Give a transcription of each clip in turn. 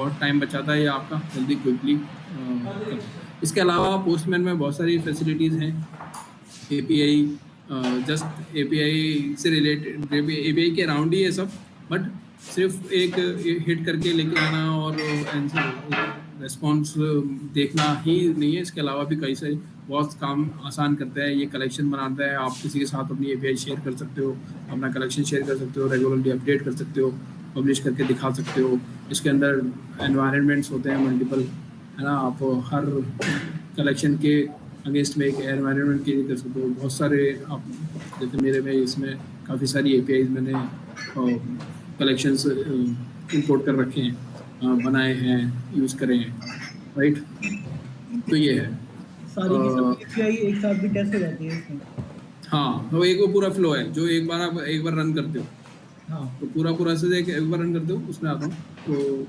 बहुत टाइम बचाता है ये आपका, जल्दी क्विकली। इसके अलावा पोस्टमैन में बहुत सारी फैसिलिटीज़ हैं। एपीआई, जस्ट एपीआई से रिलेटेड, एपीआई के अराउंड ही है सब, बट सिर्फ एक हिट करके लेके आना और रेस्पॉन्स देखना ही नहीं है। इसके अलावा भी कई सारे बहुत काम आसान करता है ये। कलेक्शन बनाता है, आप किसी के साथ अपनी एपीआई शेयर कर सकते हो, अपना कलेक्शन शेयर कर सकते हो, रेगुलरली अपडेट कर सकते हो, पब्लिश करके दिखा सकते हो। इसके अंदर एनवायरनमेंट्स होते हैं मल्टीपल, है ना। आप हर कलेक्शन के अगेंस्ट में एक एनवायरनमेंट क्रिएट कर सकते हो। बहुत सारे आप जैसे मेरे में इसमें काफ़ी सारी एपीआईज मैंने कलेक्शंस इंपोर्ट कर रखे हैं, बनाए हैं, यूज़ करे हैं, राइट। तो ये है सारी की सारी एपीआई एक साथ भी टेस्ट हो जाती है इसमें। हाँ, तो एक वो पूरा फ्लो है जो एक बार आप एक बार रन करते हो, हाँ, तो पूरा से एक बार रन करते हो, उसमें आता हूँ। तो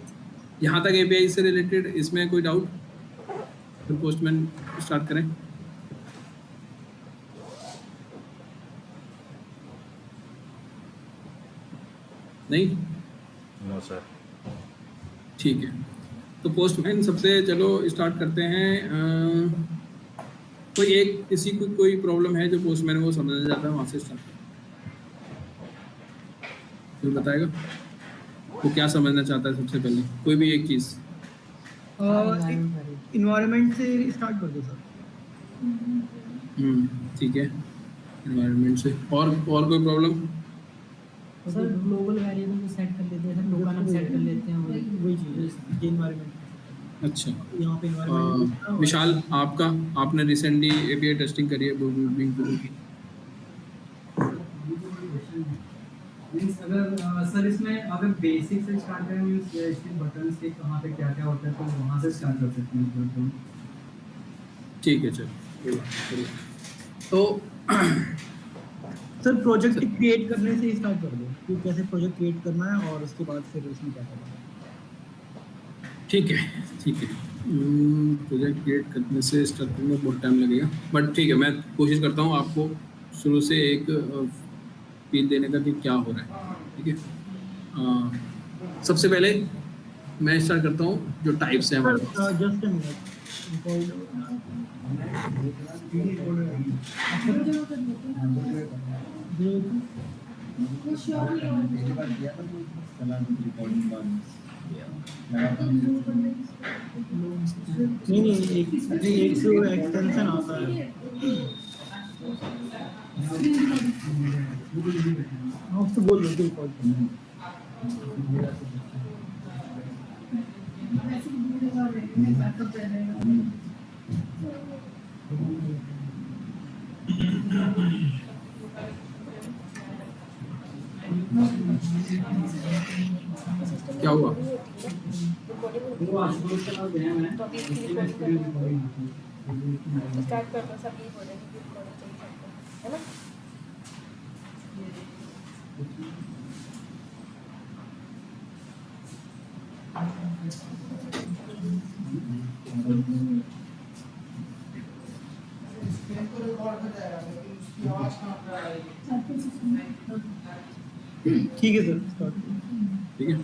यहाँ तक एपीआई से रिलेटेड इसमें कोई डाउट? फिर पोस्टमैन स्टार्ट करें। नहीं? No sir. ठीक है, तो पोस्टमैन सबसे चलो स्टार्ट करते हैं। कोई एक किसी को कोई प्रॉब्लम है जो पोस्टमैन को समझना चाहता है, वहाँ से स्टार्ट कोई बताएगा वो क्या समझना चाहता है सबसे पहले, कोई भी एक चीज़। इन्वायरमेंट से स्टार्ट कर दो सर। ठीक है, इन्वायरमेंट से। और कोई प्रॉब्लम? सर ग्लोबल वेरिएबल को सेट कर लेते हैं, टोकन सेट कर लेते हैं, वही चीज़ है इन्वायरमेंट। अच्छा, यहाँ पे इन्वायरमेंट। विशाल आपका, आपने रिसेंटली एपीआई टेस्टिंग करी है बिंग की। अगर सर इसमें अगर बेसिक से स्टार्ट करें, मींस इसके बटन्स के कहाँ पे क्या क्या होता है, तो वहाँ से स्टार्ट कर सकते हैं। ठीक है, चलो। तो सर प्रोजेक्ट क्रिएट करने से स्टार्ट कर दो कि कैसे प्रोजेक्ट क्रिएट करना है और उसके बाद फिर उसमें क्या करना है। ठीक है। प्रोजेक्ट क्रिएट करने से स्टार्ट करने में बहुत टाइम लगेगा, बट ठीक है, मैं कोशिश करता हूँ आपको शुरू से एक फील देने का कि क्या हो रहा है। ठीक है, सबसे पहले मैं स्टार्ट करता हूँ जो टाइप्स हैं हमारे पास। Just a minute. नहीं एक एक्सटेंशन आता है। उसको बोल दो कॉल। क्या हुआ? स्टार्ट कर दो, सब ये हो जाएगी, है ना। ठीक है सर, स्टार्ट। ठीक है,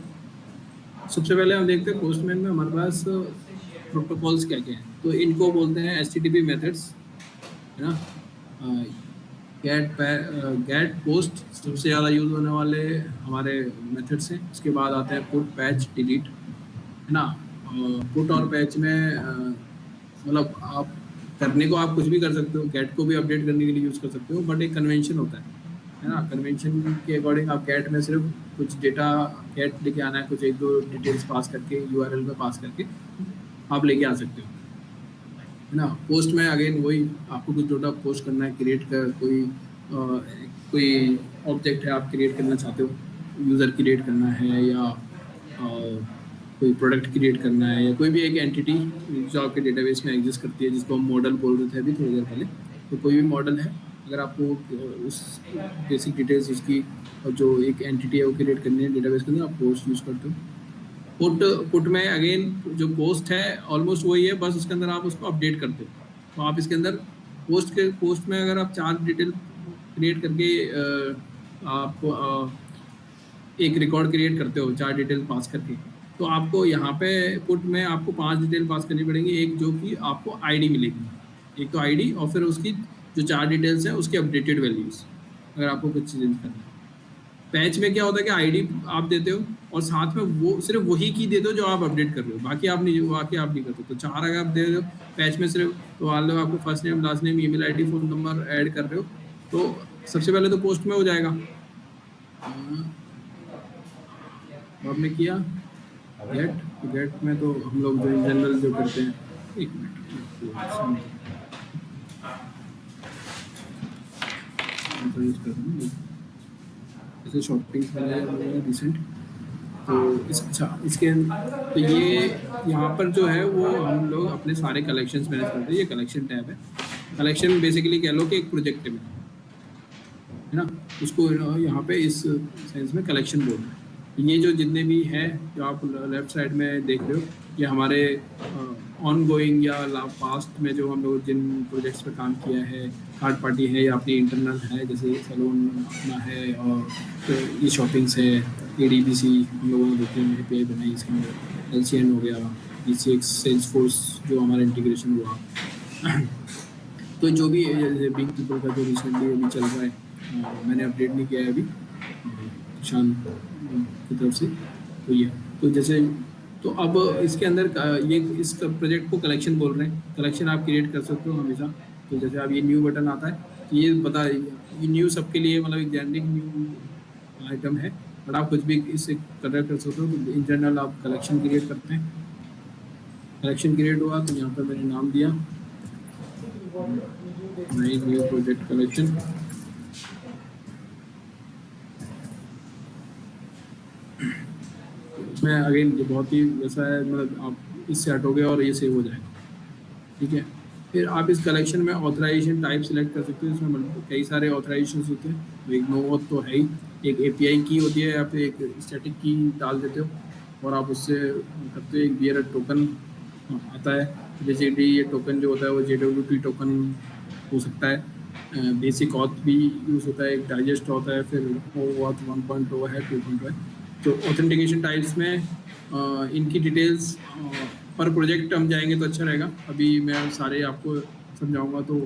सबसे पहले हम देखते हैं पोस्टमैन में हमारे पास प्रोटोकॉल्स क्या क्या हैं। तो इनको बोलते हैं एचटीटीपी मेथड्स, है ना। गेट पोस्ट सबसे ज़्यादा यूज़ होने वाले हमारे मेथड्स हैं। इसके बाद आते हैं पुट, पैच, डिलीट, है ना। पुट और पैच में मतलब आप करने को आप कुछ भी कर सकते हो, गेट को भी अपडेट करने के लिए यूज़ कर सकते हो, बट एक कन्वेंशन होता है ना। कन्वेंशन के अकॉर्डिंग आप गेट में सिर्फ कुछ डेटा गेट लेके आना है, कुछ एक दो डिटेल्स पास करके यूआरएल में पास करके आप लेके आ सकते हो, है ना। पोस्ट में अगेन वही, आपको कुछ डेटा पोस्ट करना है, क्रिएट कर कोई ऑब्जेक्ट है आप क्रिएट करना चाहते हो, यूज़र क्रिएट करना है या कोई प्रोडक्ट क्रिएट करना है, या कोई भी एक एंटिटी जो आपके डेटाबेस में एग्जिस्ट करती है, जिसको हम मॉडल बोल रहे थे अभी थोड़ी देर पहले। तो कोई भी मॉडल है, अगर आपको उस बेसिक डिटेल्स उसकी जो एक एंटिटी है वो क्रिएट करनी है डेटाबेस के अंदर, आप पोस्ट यूज़ करते हो। पुट में अगेन जो पोस्ट है ऑलमोस्ट वही है, बस उसके अंदर आप उसको अपडेट करते हो। तो आप इसके अंदर पोस्ट में अगर आप 4 डिटेल क्रिएट करके आप एक रिकॉर्ड क्रिएट करते हो 4 डिटेल पास करके, तो आपको यहाँ पे पुट में आपको 5 डिटेल पास करनी पड़ेंगी। एक जो कि आपको आईडी मिलेगी, एक तो आईडी और फिर उसकी जो 4 डिटेल्स हैं उसकी अपडेटेड वैल्यूज़, अगर आपको कुछ चेंज करना है। पैच में क्या होता है कि आईडी आप देते हो और साथ में वो सिर्फ वही की देते हो जो आप अपडेट कर रहे हो, बाकी आप नहीं करते। तो 4 अगर आप दे रहे हो पैच में सिर्फ, तो मान लो आपको first name, last name, email ID, phone number add कर रहे हो, तो सबसे पहले तो पोस्ट में हो जाएगा। आपने किया गेट में, तो हम लोग जो जनरल जो करते हैं, एक मिनट यूज़ कर रहे हैं जैसे शॉपिंग रिसेंट, तो इसके तो ये यहाँ पर जो है वो हम लोग अपने सारे कलेक्शंस मैनेज करते हैं। ये कलेक्शन टैब है। कलेक्शन बेसिकली कह लो कि एक प्रोजेक्ट में है ना, उसको यहाँ पे इस सेंस में कलेक्शन बोल रहे हैं। ये जो जितने भी हैं जो आप लेफ्ट साइड में देख रहे हो, ये हमारे ऑन गोइंग या पास्ट में जो हम लोग जिन प्रोजेक्ट्स पे काम किया है, थर्ड पार्टी है या अपनी इंटरनल है, जैसे सैलून अपना है, और तो ये शॉपिंग्स है, ADBC हम लोगों ने देखते हैं API बनाई, इसके अंदर LCN हो गया, ECX सेल्सफोर्स जो हमारा इंटीग्रेशन हुआ। तो जो भी जैसे बिग पीपल का जो रिसेंटली अभी चल रहा है, मैंने अपडेट नहीं किया है अभी शान की तरफ से, तो ये तो जैसे तो अब इसके अंदर ये इस प्रोजेक्ट को कलेक्शन बोल रहे हैं। कलेक्शन आप क्रिएट कर सकते हो हमेशा। तो जैसे अब ये न्यू बटन आता है, तो ये बता, ये न्यू सबके लिए मतलब एक जेनरिक न्यू आइटम है, बट आप कुछ भी इससे कलर कर सकते हो। तो इन जनरल आप कलेक्शन क्रिएट करते हैं, कलेक्शन क्रिएट हुआ तो यहाँ पर मैंने नाम दिया नई न्यू प्रोजेक्ट कलेक्शन। मैं अगेन ये बहुत ही वैसा है, मतलब आप इससे हटोगे और ये सेव हो जाएगा, ठीक है। फिर आप इस कलेक्शन में ऑथराइजेशन टाइप सेलेक्ट कर सकते हो। इसमें कई सारे ऑथराइजेशन होते हैं, एक नो ऑथ तो है ही, एक API की होती है, या फिर एक स्टैटिक की डाल देते हो और आप उससे करते हो। एक बियर टोकन आता है, जैसे ये टोकन जो होता है वो JWT टोकन हो सकता है। बेसिक ऑथ भी यूज़ होता है, एक डाइजेस्ट होता है, फिर ऑथ 1.0 है, 2.0 है। तो ऑथेंटिकेशन टाइप्स में इनकी डिटेल्स पर प्रोजेक्ट हम जाएंगे तो अच्छा रहेगा। अभी मैं सारे आपको समझाऊंगा तो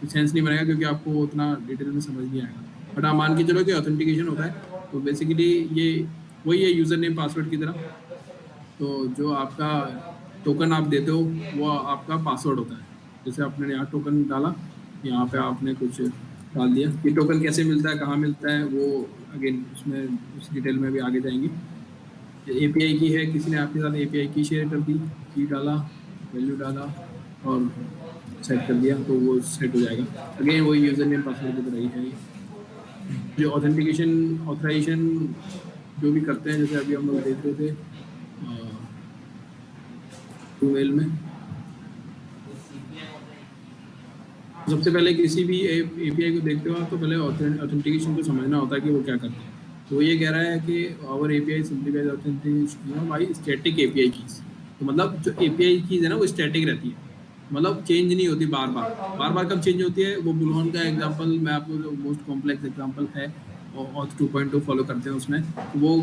सेंस नहीं बनेगा, क्योंकि आपको उतना डिटेल में समझ नहीं आएगा। बट आप मान के चलो कि ऑथेंटिकेशन होता है, तो बेसिकली ये वही है यूज़र नेम पासवर्ड की तरह। तो जो आपका टोकन आप देते हो वो आपका पासवर्ड होता है। जैसे आपने यहाँ टोकन डाला, यहाँ पे आपने कुछ डाल दिया। ये टोकन कैसे मिलता है, कहाँ मिलता है, वो अगेन उसमें उस डिटेल में भी आगे जाएंगे। API की है, किसी ने आपके साथ API की शेयर कर दी, की डाला, वैल्यू डाला और सेट कर दिया, तो वो सेट हो जाएगा। अगेन वही यूज़र नेम पासवर्ड की तरह ही है। जो ऑथराइजेशन जो भी करते हैं, जैसे अभी हम लोग देख रहे थे मेल में, सबसे पहले किसी भी API को देखते हो तो पहले ऑथेंटिकेशन को समझना होता है कि वो क्या करते हैं। तो ये कह रहा है कि our API simplifies authentication by static API keys. तो मतलब जो API कीज है ना वो स्टैटिक रहती है, मतलब चेंज नहीं होती बार बार। कब चेंज होती है, वो बुलहॉन का एग्जांपल मैं आपको, जो मोस्ट कॉम्प्लेक्स एग्जांपल है ऑथ 2.2 फॉलो करते हैं उसमें, तो वो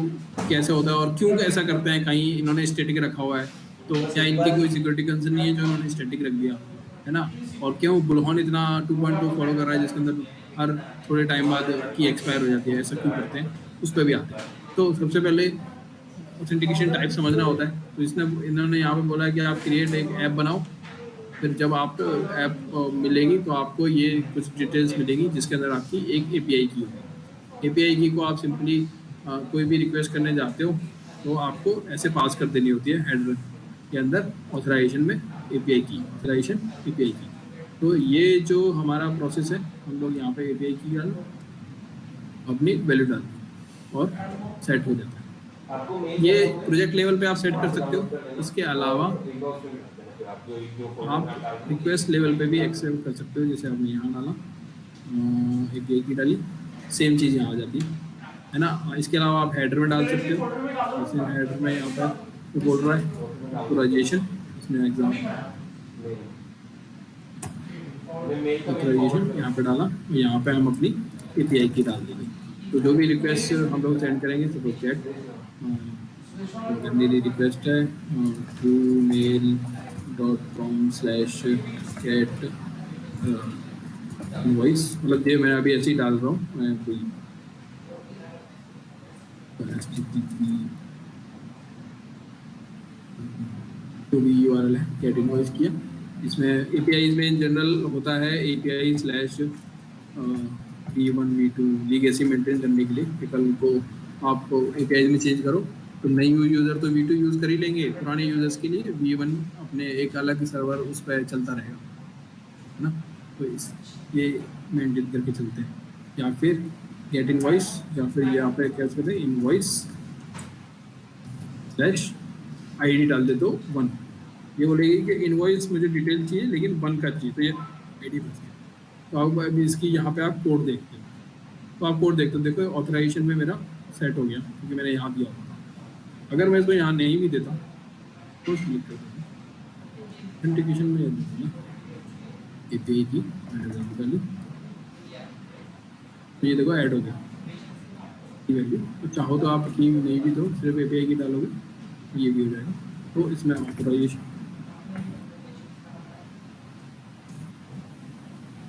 कैसे होता है और क्यों ऐसा करते हैं। कहीं इन्होंने स्टैटिक रखा हुआ है, तो क्या इनकी कोई सिक्योरिटी कंसर्न नहीं है जो इन्होंने स्टैटिक रख दिया है ना। और क्यों बुलहॉन इतना 2.2 फॉलो कर रहा है, जिसके अंदर हर थोड़े टाइम बाद की एक्सपायर हो जाती है, ऐसा क्यों करते हैं, उस पर भी आते हैं। तो सबसे पहले ऑथेंटिकेशन टाइप समझना होता है। तो इन्होंने यहाँ पे बोला है कि आप क्रिएट एक ऐप बनाओ, फिर जब आप ऐप मिलेगी तो आपको ये कुछ डिटेल्स मिलेगी, जिसके अंदर आपकी एक API की होगी। API की को आप सिंपली कोई भी रिक्वेस्ट करने जाते हो तो आपको ऐसे पास कर देनी होती है हेडर के अंदर, ऑथराइजेशन में API की, ऑथराइजेशन API की। तो ये जो हमारा प्रोसेस है, हम लोग यहाँ पे API की डाल अपनी वैल्यू डाल और सेट हो जाता है। ये प्रोजेक्ट लेवल पे आप सेट कर सकते हो। इसके अलावा आप रिक्वेस्ट लेवल पे भी एक्सेप्ट कर सकते हो। जैसे आपने यहाँ डाला, API की डाली, सेम चीज़ यहाँ आ जाती है ना। इसके अलावा आप हेडर में डाल सकते हो। जैसे हेडर में यहाँ पर बोल रहा है ऑथराइजेशन, इसमें एग्जाम ऑथराइजेशन यहाँ पे डाला, यहाँ पे हम अपनी API की डाल देंगे। तो जो भी रिक्वेस्ट हम लोग सेंड करेंगे, सपोज चैट मेरी रिक्वेस्ट है truemail.com/get इनवॉइस, मतलब ये मैं अभी ऐसे ही डाल रहा हूँ, मैं कोई जो भी URL है गेट इनवॉइस किया। इसमें API में इन जनरल होता है API/V1 V2 लीगेसी मेंटेन करने के लिए कि कल को आप API में चेंज करो तो नई यूज़र तो V2 यूज़ कर ही लेंगे, पुराने यूज़र्स के लिए V1 अपने एक अलग सर्वर उस पर चलता रहेगा, है ना। तो इस ये मेंटेन करके चलते हैं, या फिर गेट इनवॉइस, या फिर यहाँ पे क्या कहते हैं इनवॉइस/ID डाल दे तो 1। ये बोलेगी कि इनवॉइस मुझे डिटेल चाहिए लेकिन 1 का चाहिए, तो ये ID बच गया। तो अब अभी इसकी यहाँ पे आप कोड देखते हो, तो आप कोड देखते हो, देखो ऑथराइजेशन में मेरा सेट हो गया क्योंकि मैंने यहाँ दिया होता। अगर मैं इसको यहाँ नहीं भी देता तो क्लिक कर देता ऑथेंटिकेशन में API की डाली, तो ये देखो ऐड हो गया वैल्यू। तो चाहो तो आप की नहीं भी दो, सिर्फ API की डालोगे ये भी हो जाएगा। तो इसमें ऑथराइजेशन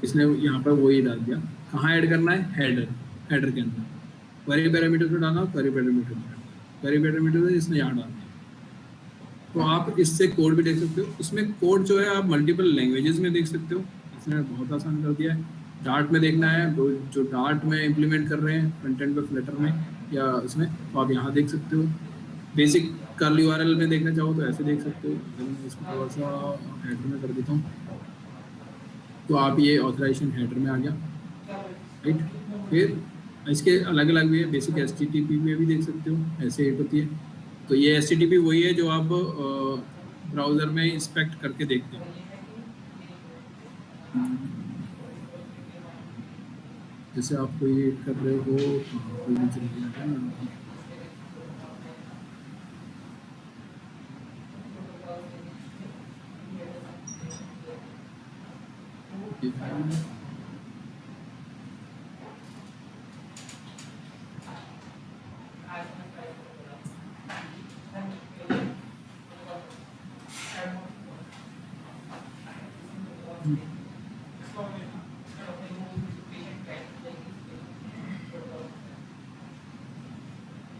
इसने यहाँ पर वही डाल दिया। कहाँ ऐड करना है? हेडर के अंदर क्वेरी पैरामीटर पे डालना, क्वेरी पैरामीटर इसने यहाँ डालना। तो आप इससे कोड भी देख सकते हो। इसमें कोड जो है आप मल्टीपल लैंग्वेजेस में देख सकते हो, इसने बहुत आसान कर दिया है। डार्ट में देखना है, जो डार्ट में इम्प्लीमेंट कर रहे हैं फ्रंट एंड पे फ्लटर में या इसमें, तो आप यहाँ देख सकते हो। बेसिक कर्ली URL में देखना चाहो तो ऐसे देख सकते हो। मैं इसको थोड़ा सा हेडर में कर देता हूँ, तो आप ये ऑथराइजेशन हेडर में आ गया, राइट। फिर इसके अलग अलग भी है, बेसिक HTTP में भी देख सकते हो, ऐसे हिट होती है। तो ये HTTP वही है जो आप ब्राउज़र में इंस्पेक्ट करके देखते हो। जैसे आप कोई हिट कर रहे हो, कोई भी चल रहा है ना,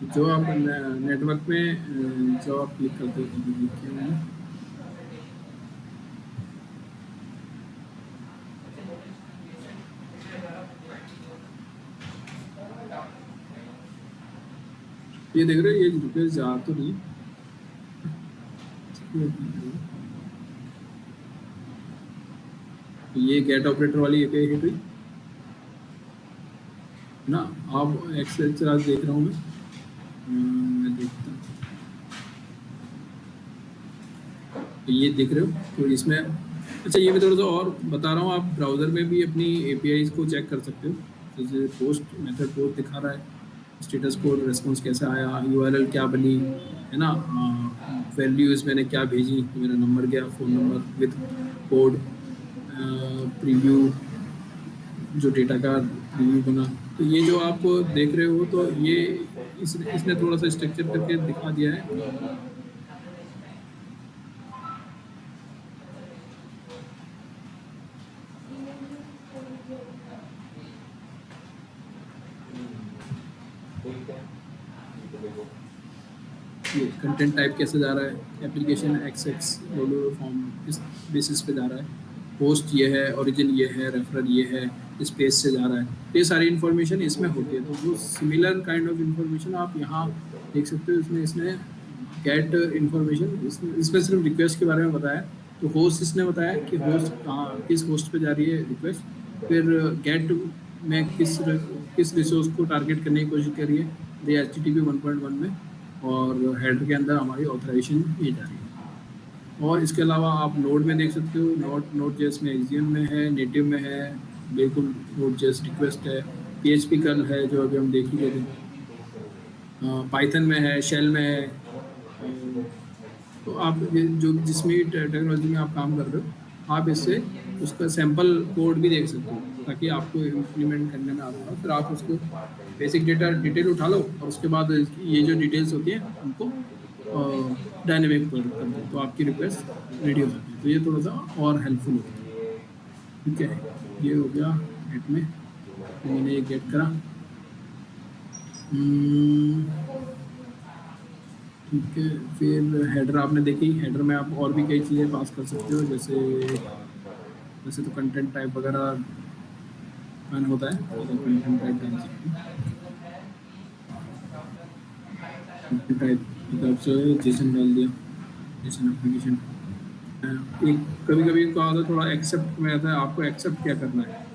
जो आप नेटवर्क में जो आप क्लिक करते हो ये देख रहे हो, ये रिक्वेस्ट जा तो नहीं, तो ये गेट ऑपरेटर वाली API हिट हुई ना। आप एक्सेल चार्ज देख रहा हूँ मैं देखता हूँ, तो ये देख रहे हो। तो इसमें अच्छा ये मैं थोड़ा सा और बता रहा हूँ, आप ब्राउज़र में भी अपनी APIs को चेक कर सकते हो। जैसे पोस्ट मेथड पोस्ट दिखा रहा है, स्टेटस कोड रिस्पॉन्स कैसा आया, URL क्या बनी, है ना, वैल्यूज़ मैंने क्या भेजी, तो मेरा नंबर गया, phone number with code, preview जो डेटा का प्रीव्यू बना। तो ये जो आप देख रहे हो, तो ये इसने थोड़ा सा स्ट्रक्चर करके दिखा दिया है। ये कंटेंट टाइप कैसे जा रहा है, एप्लीकेशन XX फॉर्म इस बेसिस पे जा रहा है, पोस्ट ये है, ओरिजिन ये है, रेफरर ये है, इस पेज से जा रहा है। ये सारी इन्फॉर्मेशन इसमें होती है। तो वो सिमिलर काइंड ऑफ इन्फॉर्मेशन आप यहाँ देख सकते हो। इसने गेट इन्फॉर्मेशन, इसमें सिर्फ रिक्वेस्ट के बारे में बताया। तो होस्ट इसने बताया कि होस्ट कहाँ, किस होस्ट पे जा रही है रिक्वेस्ट। फिर गेट में किस रिसोर्स को टारगेट करने की कोशिश कर रही है, ये HTTP 1.1 में, और हेडर के अंदर हमारी ऑथराइजेशन ये जा रही है। और इसके अलावा आप नोड में देख सकते हो, Node.js में Axiom में है, नेटिव में है, बिल्कुल Node.js रिक्वेस्ट है, PHP कर्ल है जो अभी हम देख ही लेते हैं, पाइथन में है, शेल में है। तो आप जो जिसमें टेक्नोलॉजी में आप काम कर रहे हो, आप इससे उसका सैम्पल कोड भी देख सकते हो ताकि आपको इम्प्लीमेंट करने में आता है। फिर आप उसको बेसिक डिटेल उठा लो और उसके बाद ये जो डिटेल्स होती हैं उनको डायनेमिक कर दो तो आपकी रिक्वेस्ट रेडी हो जाती है। तो ये थोड़ा सा और हेल्पफुल होता है। ठीक है, ये हो गया गेट में, तो मैंने ये गेट करा। ठीक है, फिर हेडर आपने देखी, हेडर में आप और भी कई चीज़ें पास कर सकते हो, जैसे तो कंटेंट टाइप वगैरह मैंने होता है, तो कंटेंट टाइप डाल सकते हैं। कंटेंट टाइप की तरफ से जेसन डाल दिया, जेसन एप्लीकेशन। एक कभी कभी क्या होता है, थोड़ा एक्सेप्ट में आता है, आपको एक्सेप्ट क्या करना है,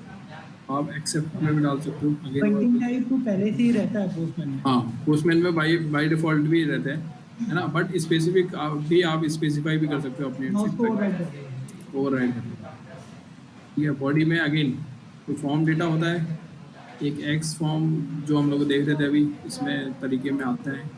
आप एक्सेप्ट में भी डाल सकते हो। बंडिंग टाइप तो पहले से ही रहता है पोस्टमैन में। हाँ, पोस्टमैन में बाय डिफॉल्ट भी रहते हैं, है ना, बट स्पेसिफिक आप स्पेसिफाई भी कर सकते हो अपने मैं उसको ओवरराइड कर देगा। ओवरराइड कर देगा। ठीक है, बॉडी में अगेन तो फॉर्म डेटा होता है, एक एक्स फॉर्म जो हम लोग देख रहे थे अभी, इसमें तरीके में आता है।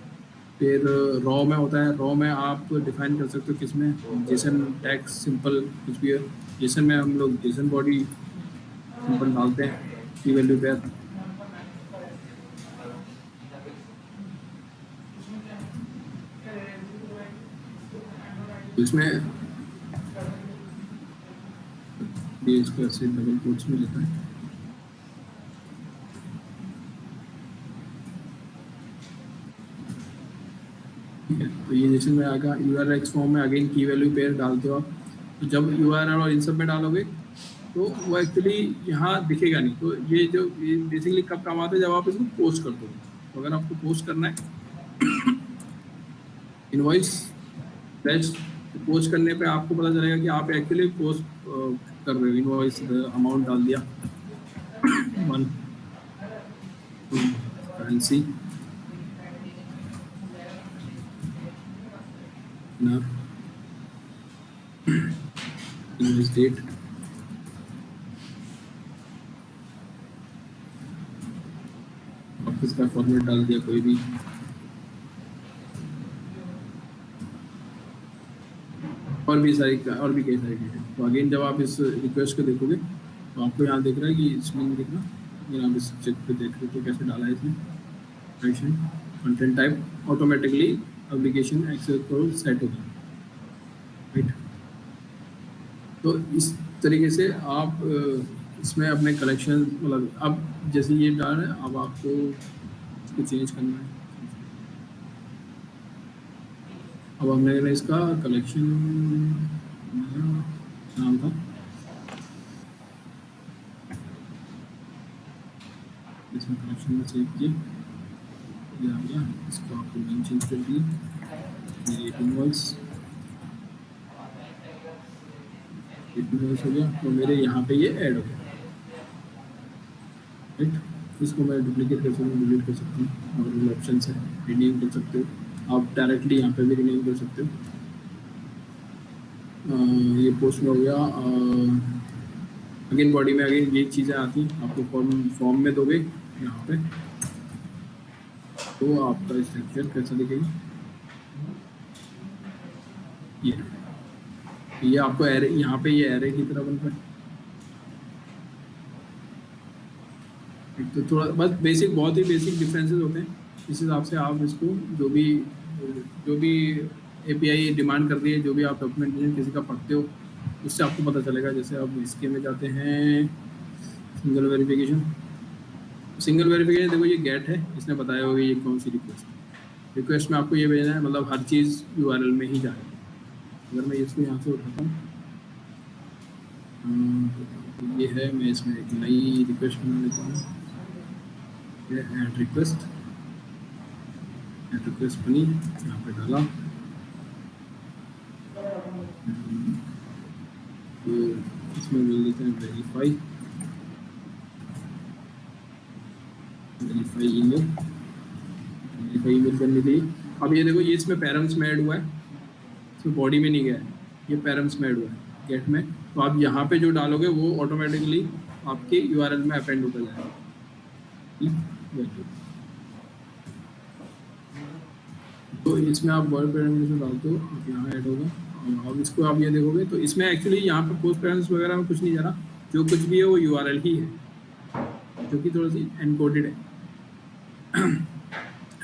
फिर रॉ में होता है, रॉ में आप डिफाइन कर सकते हो किसमें, जेसन टैग सिंपल कुछ भी है। जेसन में हम लोग जेसन बॉडी सिंपल डालते हैं, की वैल्यू पे। इसमें ये इसको ऐसे डबल कोट्स में लेता है। ठीक है, तो ये जैसे में आगा URL एक्स फॉर्म में अगेन की वैल्यू पेयर डालते हो आप। तो जब URL और इन सब में डालोगे तो वो एक्चुअली यहाँ दिखेगा नहीं। तो ये जो ये बेसिकली कब काम आता है, जब आप इसको पोस्ट कर दो। तो अगर आपको पोस्ट करना है इनवॉइस बेस्ट, पोस्ट करने पे आपको पता चलेगा कि आप एक्चुअली पोस्ट कर रहे हो। इनवॉइस अमाउंट डाल दिया, 1 करेंसी इनवॉइस डेट, ऑफिस का फॉर्मेट डाल दिया कोई भी। और भी कई सारी चीज़ें। तो अगेन जब आप इस रिक्वेस्ट को देखोगे तो आपको यहाँ दिख रहा है कि इसमें नहीं दिख रहा, अगर आप इस चेक पे देख रहे हो तो कैसे डाला है इसमें। Action content type automatically application access को सेट होगा, राइट। तो इस तरीके से आप इसमें अपने कलेक्शन, मतलब अब जैसे ये डाल है, अब आपको इसको चेंज करना है। अब हमने इसका कलेक्शन नाम था, इसमें कलेक्शन में सेव किया, ये आ गया। इसको आपको नेम चेंज कर दिया, ये इनवॉइस हो गया। तो मेरे यहाँ पे ये ऐड हो गया, राइट। इसको मैं डुप्लीकेट कर सकता हूँ, डिलीट कर सकता हूँ, और ऑप्शन है रिनेम कर सकते हो आप, डायरेक्टली यहाँ पे भी रिनेम कर सकते हो। ये पोस्ट में हो गया। अगेन बॉडी में अगेन ये चीज़ें आती हैं, आपको फॉर्म में दोगे यहाँ पे, तो आपका स्ट्रक्चर कैसा दिखेगा। ये आपको एरे, यहाँ पे ये एरे की तरह बनता है। तो थोड़ा बस बेसिक, बहुत ही बेसिक डिफरेंसेस होते हैं। इस हिसाब से आप इसको जो भी API डिमांड कर रही है, जो भी आप डॉक्यूमेंटेशन किसी का पढ़ते हो, उससे आपको पता चलेगा। जैसे आप इसके में जाते हैं सिंगल वेरिफिकेशन, देखो ये गेट है, इसने बताया होगा ये कौन सी रिक्वेस्ट में आपको ये भेजना है, मतलब हर चीज़ URL में ही जाएगी। अगर मैं इसको यहाँ से उठाता हूँ, ये है, मैं इसमें एक नई रिक्वेस्ट बना लेता हूँ। ये ऐड रिक्वेस्ट बनी, यहाँ पे डाला। तो इसमें बोल देते हैं वेरीफाई ईमेल करने के लिए। अब ये देखो, ये इसमें पैरम्स में ऐड हुआ है, इसमें बॉडी में नहीं गया है, ये पैरम्स में ऐड हुआ है गेट में। तो आप यहाँ पे जो डालोगे वो ऑटोमेटिकली आपके URL में अपेंड होता जाएगा। तो इसमें आप वर्ड पैरामीटर डालते हो, आप यहाँ ऐड होगा। और अब इसको आप ये देखोगे तो इसमें एक्चुअली यहाँ पे पोस्ट पैरम्स वगैरह में कुछ नहीं जा रहा, जो कुछ भी है वो URL ही है, जो कि थोड़ा सी एनकोडेड है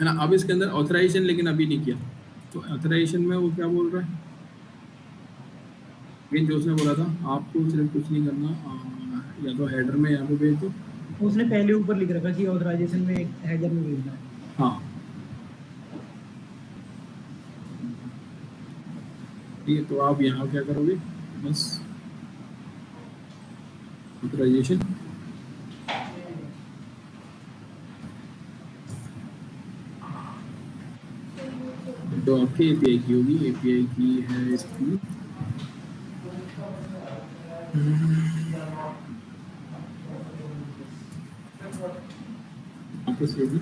ना। अब इसके अंदर ऑथराइजेशन लेकिन अभी नहीं किया, तो ऑथराइजेशन में वो क्या बोल रहा है, ये जो उसने बोला था आपको सिर्फ कुछ नहीं करना, या तो हेडर में यहाँ पे भेज दो। उसने पहले ऊपर लिख रखा कि ऑथराइजेशन में हेडर में भेजना है। हाँ ठीक है, तो आप यहाँ क्या करोगे, बस ऑथराइजेशन तो आपकी एपीआई की होगी, एपीआई की है इसकी वापस होगी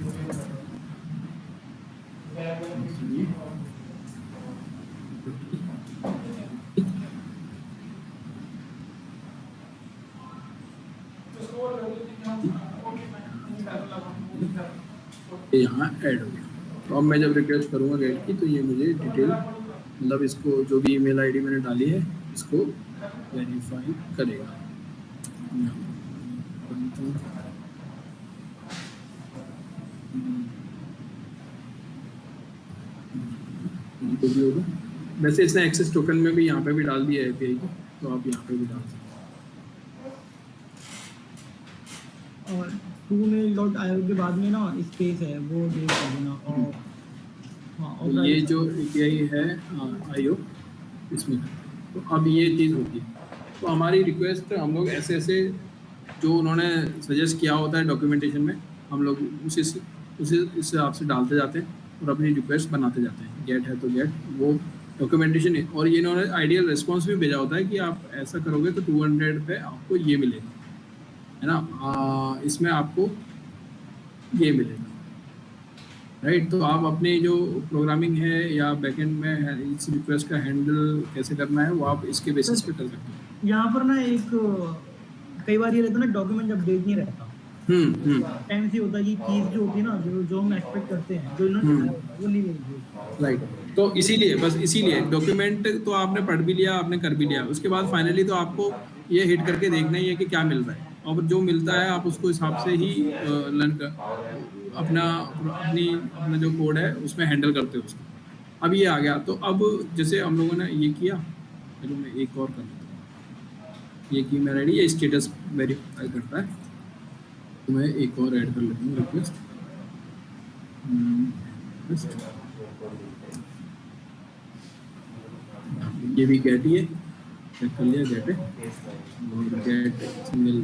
यहाँ ऐड हो गया। तो अब मैं जब रिक्वेस्ट करूँगा गेट की तो ये मुझे डिटेल मतलब इसको जो भी ईमेल आईडी मैंने डाली है इसको वेरीफाई करेगा। तो भी होगा, वैसे इसने एक्सेस टोकन में भी यहाँ पे भी डाल दिया है एपीआई को, तो आप यहाँ पे भी डाल सकते और tool.io के बाद में ना स्पेस है वो डिलीट कर देना। और हाँ हो। तो ये जो एपीआई है आईओ इसमें, तो अब ये चीज़ होती है। तो हमारी रिक्वेस्ट हम लोग ऐसे ऐसे जो उन्होंने सजेस्ट किया होता है डॉक्यूमेंटेशन में, हम लोग उसी हिसाब से डालते जाते हैं और अपनी रिक्वेस्ट बनाते जाते हैं। गेट है तो गेट वो डॉक्यूमेंटेशन है, और ये इन्होंने आइडियल रिस्पॉन्स भी भेजा होता है कि आप ऐसा करोगे तो 200 पे आपको ये मिलेगा, है ना, इसमें आपको ये मिलेगा, राइट। तो आप अपनी जो प्रोग्रामिंग है या बैकएंड में है, इस रिक्वेस्ट का हैंडल कैसे करना है वो आप इसके बेसिस पे कर सकते हैं। यहाँ पर ना एक कई बार ये रहता है ना डॉक्यूमेंट अपडेट नहीं रहता। टाइम से होता है कि चीज़ जो होती है ना जो हम एक्सपेक्ट करते हैं जो इन्होंने दिखाया होता है, वो नहीं मिलती। राइट, तो इसीलिए बस इसीलिए डॉक्यूमेंट तो आपने पढ़ भी लिया, आपने कर भी लिया, उसके बाद फाइनली तो आपको ये हिट करके देखना ही है कि क्या मिल रहा है, और जो मिलता है आप उसको हिसाब से ही लर्न कर अपना जो कोड है उसमें हैंडल करते हो उसको। अब ये आ गया, तो अब जैसे हम लोगों ने ये किया, चलो मैं एक और कर लेता हूँ। ये की मेरा आईडी, ये स्टेटस वेरीफाई करता है, तो मैं एक और ऐड कर लेता हूँ रिक्वेस्ट। ये भी गेट ही है, चेक कर लिया गेट है, गेट सिंगल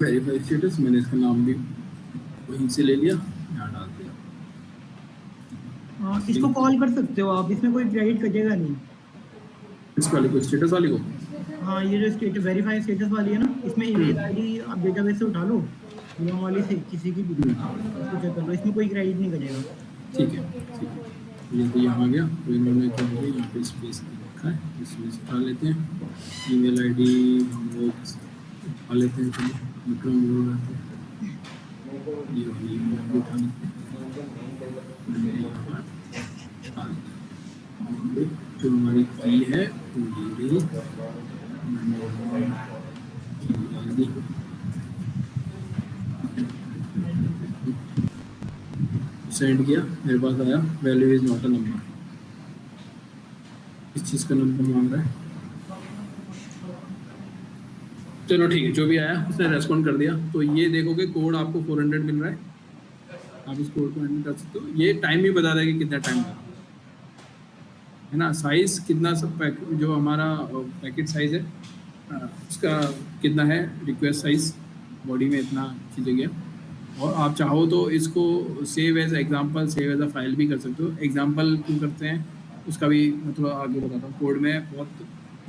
वेरीफाई स्टेटस, मैंने इसका नाम भी वहीं से ले लिया, यहाँ डाल दिया। इसको कॉल कर सकते हो आप, इसमें कोई क्रेडिट कटेगा नहीं। इस वाले को, स्टेटस वाले को, हाँ ये जो स्टेटस वेरीफाई स्टेटस वाली है ना, इसमें ईमेल आईडी आप डेटाबेस से उठा लो या वाली से किसी की भी इसको चेक कर लो, इसमें कोई क्रेडिट नहीं करेगा। ठीक है ठीक है। ये तो यहाँ आ गया, तो इन्होंने क्या किया यहाँ पे स्पेस रखा है, इसमें से उठा लेते हैं। ईमेल आईडी हम लोग उठा लेते हैं, चलिए विक्रम बोल रहे थे, ये वाली ईमेल आईडी उठा लेते हैं। जो हमारी की है वो ये रही, सेंड किया, मेरे पास आया value is not a number, इस चीज़ का नंबर मांग रहा है। चलो ठीक है, जो भी आया उसने रेस्पॉन्ड कर दिया। तो ये देखोगे कोड आपको 400 मिल रहा है, आप इस कोड को एंटर कर सकते हो। ये टाइम भी बता देगा कि कितना टाइम लगा, है ना। साइज़ कितना सब जो हमारा पैकेट साइज़ है उसका कितना है, रिक्वेस्ट साइज़ बॉडी में इतना चीज़ें गया। और आप चाहो तो इसको save as example, save as a file भी कर सकते हो। एग्जांपल क्यों करते हैं उसका भी मैं थोड़ा आगे बताता हूँ। कोड में बहुत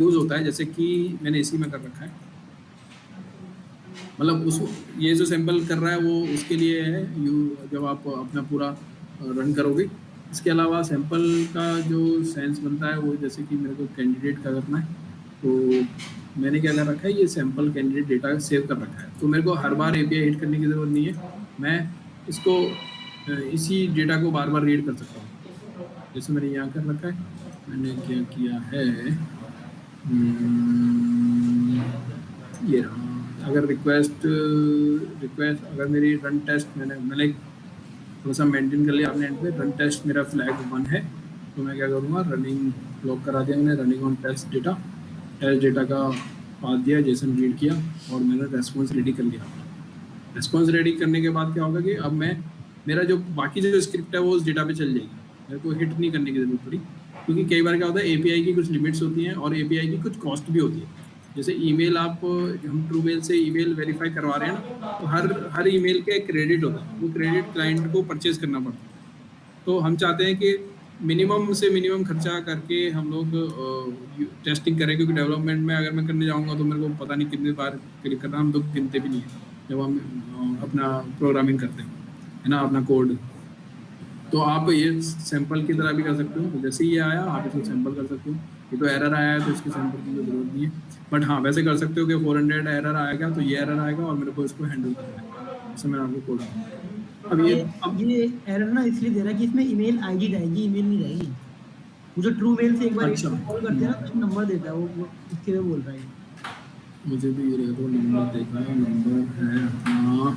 यूज़ होता है, जैसे कि मैंने इसी में कर रखा है, मतलब उस ये जो सैम्पल कर रहा है वो उसके लिए है, जब आप अपना पूरा रन करोगे। इसके अलावा सैम्पल का जो सेंस बनता है वो, जैसे कि मेरे को कैंडिडेट का करना है, तो मैंने क्या कर रखा है, ये सैम्पल कैंडिडेट डेटा सेव कर रखा है। तो मेरे को हर बार एपीआई हिट करने की ज़रूरत नहीं है, मैं इसको इसी डेटा को बार बार रीड कर सकता हूँ। जैसे मैंने यहाँ कर रखा है, मैंने क्या किया है, ये रहा। अगर रिक्वेस्ट अगर मेरी रन टेस्ट मैंने थोड़ा सा मेंटेन कर लिया आपने एंड पे, रन टेस्ट मेरा फ्लैग 1 है, तो मैं क्या करूँगा, रनिंग लॉक करा दिया मैंने, रनिंग ऑन टेस्ट डेटा का पास दिया, जेसन रीड किया और मैंने रेस्पॉन्स रेडी कर लिया। रेस्पॉन्स रेडी करने के बाद क्या होगा कि अब मेरा जो बाकी जो स्क्रिप्ट है वो उस डेटा पे चल जाएगी, मेरे को हिट नहीं करने की जरूरत पड़ी। क्योंकि कई बार क्या होता है, एपीआई की कुछ लिमिट्स होती हैं और एपीआई की कुछ कॉस्ट भी होती है। जैसे ईमेल, हम ट्रू मेल से ईमेल वेरीफाई करवा रहे हैं ना, तो हर ईमेल का एक क्रेडिट होता है, वो क्रेडिट क्लाइंट को परचेज करना पड़ता है। तो हम चाहते हैं कि मिनिमम से मिनिमम खर्चा करके हम लोग टेस्टिंग करें, क्योंकि डेवलपमेंट में अगर मैं करने जाऊंगा तो मेरे को पता नहीं कितनी बार क्लिक करना, हम लोग गिनते भी नहीं है जब हम अपना प्रोग्रामिंग करते हैं, है ना, अपना कोड। तो आप ये सैंपल की तरह भी कर सकते हो, तो जैसे ही ये आया आप इसको सैंपल कर सकते हो। ये तो एरर आया है तो इसके सैंपल की कोई जरूरत नहीं है, बट हाँ वैसे कर सकते हो कि 400 एरर आएगा तो ये एरर आएगा और मेरे को इसको हैंडल करना है, जैसे मैंने आपको कोड। अब ये एरर ना इसलिए दे रहा है कि इसमें ईमेल आईडी जाएगी, ईमेल नहीं जाएगी। वो जो ट्रू मेल से एक बार अच्छा। कॉल करते हैं ना तो नंबर देता है, वो इसके लिए बोल रहा है। मुझे भी ये तो नंबर देखा है, नंबर है अपना,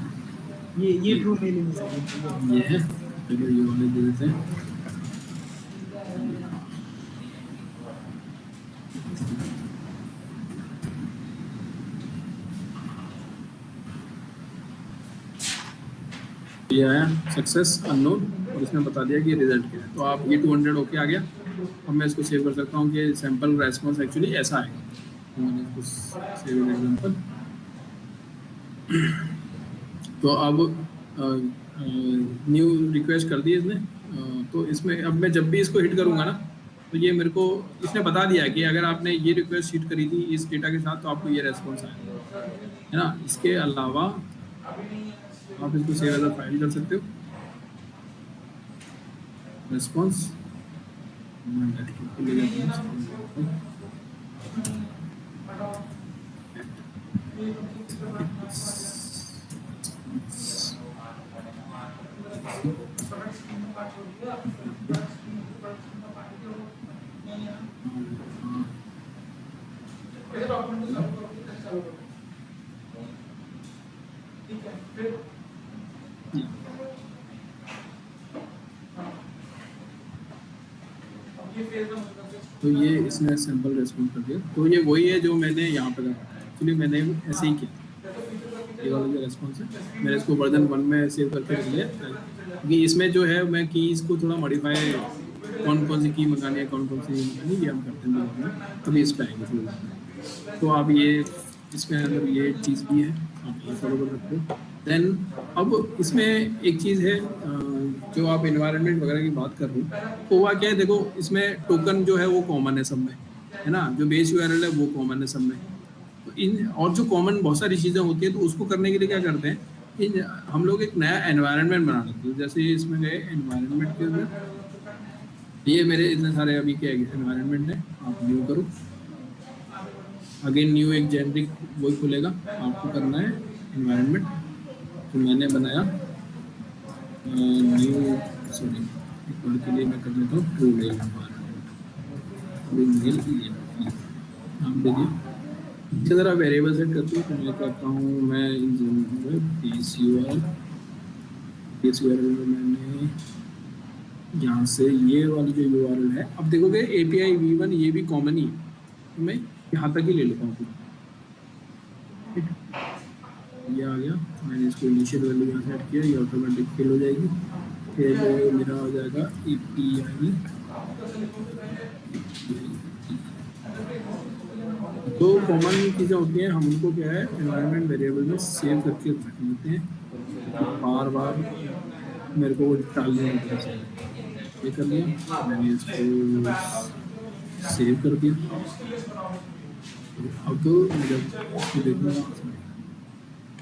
ये ट्रू मेल ईमेल ये है, चलो ये वाले दे देते हैं। ये आया सक्सेस अननोन और इसमें बता दिया कि रिजल्ट क्या है। तो आप ये 200 ओके आ गया। अब मैं इसको सेव कर सकता हूँ कि सैंपल रेस्पॉन्स एक्चुअली ऐसा आएगा। तो मैंने इसको सेव एग्जांपल। तो अब न्यू रिक्वेस्ट कर दी इसने। तो इसमें अब मैं जब भी इसको हिट करूँगा ना, तो ये मेरे को इसने बता दिया कि अगर आपने ये रिक्वेस्ट हिट करी थी इस डेटा के साथ तो आपको ये रेस्पॉन्स आएगा, है ना। इसके अलावा आप इसको सेव एज अ फाइल कर सकते हो, रेस्पॉन्स तो ये इसने सैंपल रेस्पॉन्स कर दिया। तो ये वही है जो मैंने यहाँ पर करा। एक्चुअली मैंने ऐसे ही किया। ये वाला जो रेस्पॉन्स है मैंने इसको वर्जन 1 में सेव करके रख लिया, क्योंकि इसमें जो है मैं कीज़ को थोड़ा मॉडिफाई, कौन कौन सी की मंगानी है, कौन कौन सी मंगानी, ये हम करते हैं तभी इस पर आएंगे। तो आप ये इसमें अगर ये चीज़ भी है आप ये फॉलो कर सकते हो। देन अब इसमें एक चीज़ है, जो आप इन्वायरमेंट वगैरह की बात कर रहे हो, तो हुआ क्या है, देखो इसमें टोकन जो है वो कॉमन है सब में, है ना। जो बेस यूआरएल है वो कॉमन है सब में। तो इन और जो कॉमन बहुत सारी चीज़ें होती है, तो उसको करने के लिए क्या करते हैं, हम लोग एक नया एनवायरनमेंट बना लेते हैं। जैसे इसमें गए एनवायरनमेंट के अंदर, ये मेरे इतने सारे अभी के एनवायरनमेंट है, आप न्यू करो, अगेन न्यू एक जेनरिक वो खुलेगा, आपको करना है एनवायरनमेंट। तो मैंने बनाया न्यू, सॉरी इक्वल के लिए मैं कर लेता हूँ ट्रू मेल नाम दे दिया। इसी तरह वेरिएबल सेट करती हूँ, तो मैं करता हूँ मैं पीस यूआरएल में मैंने यहाँ से ये वाली जो यूआरएल है, अब देखोगे API v1 ये भी कॉमन ही है, तो मैं यहाँ तक ही ले लेता हूँ। ये आ गया, मैंने इसको इनिशियल वैल्यू यहाँ सेट किया, ये ऑटोमेटिक फिल हो जाएगी। फिर मेरा हो जाएगा API। तो कॉमन चीज़ें होती हैं, हम उनको क्या है एनवायरनमेंट वेरिएबल में सेव करके रख लेते हैं, बार बार मेरे को डालने होता है। ये कर लिया मैंने, इसको सेव कर दिया। अब तो जब इसको देखूँगा,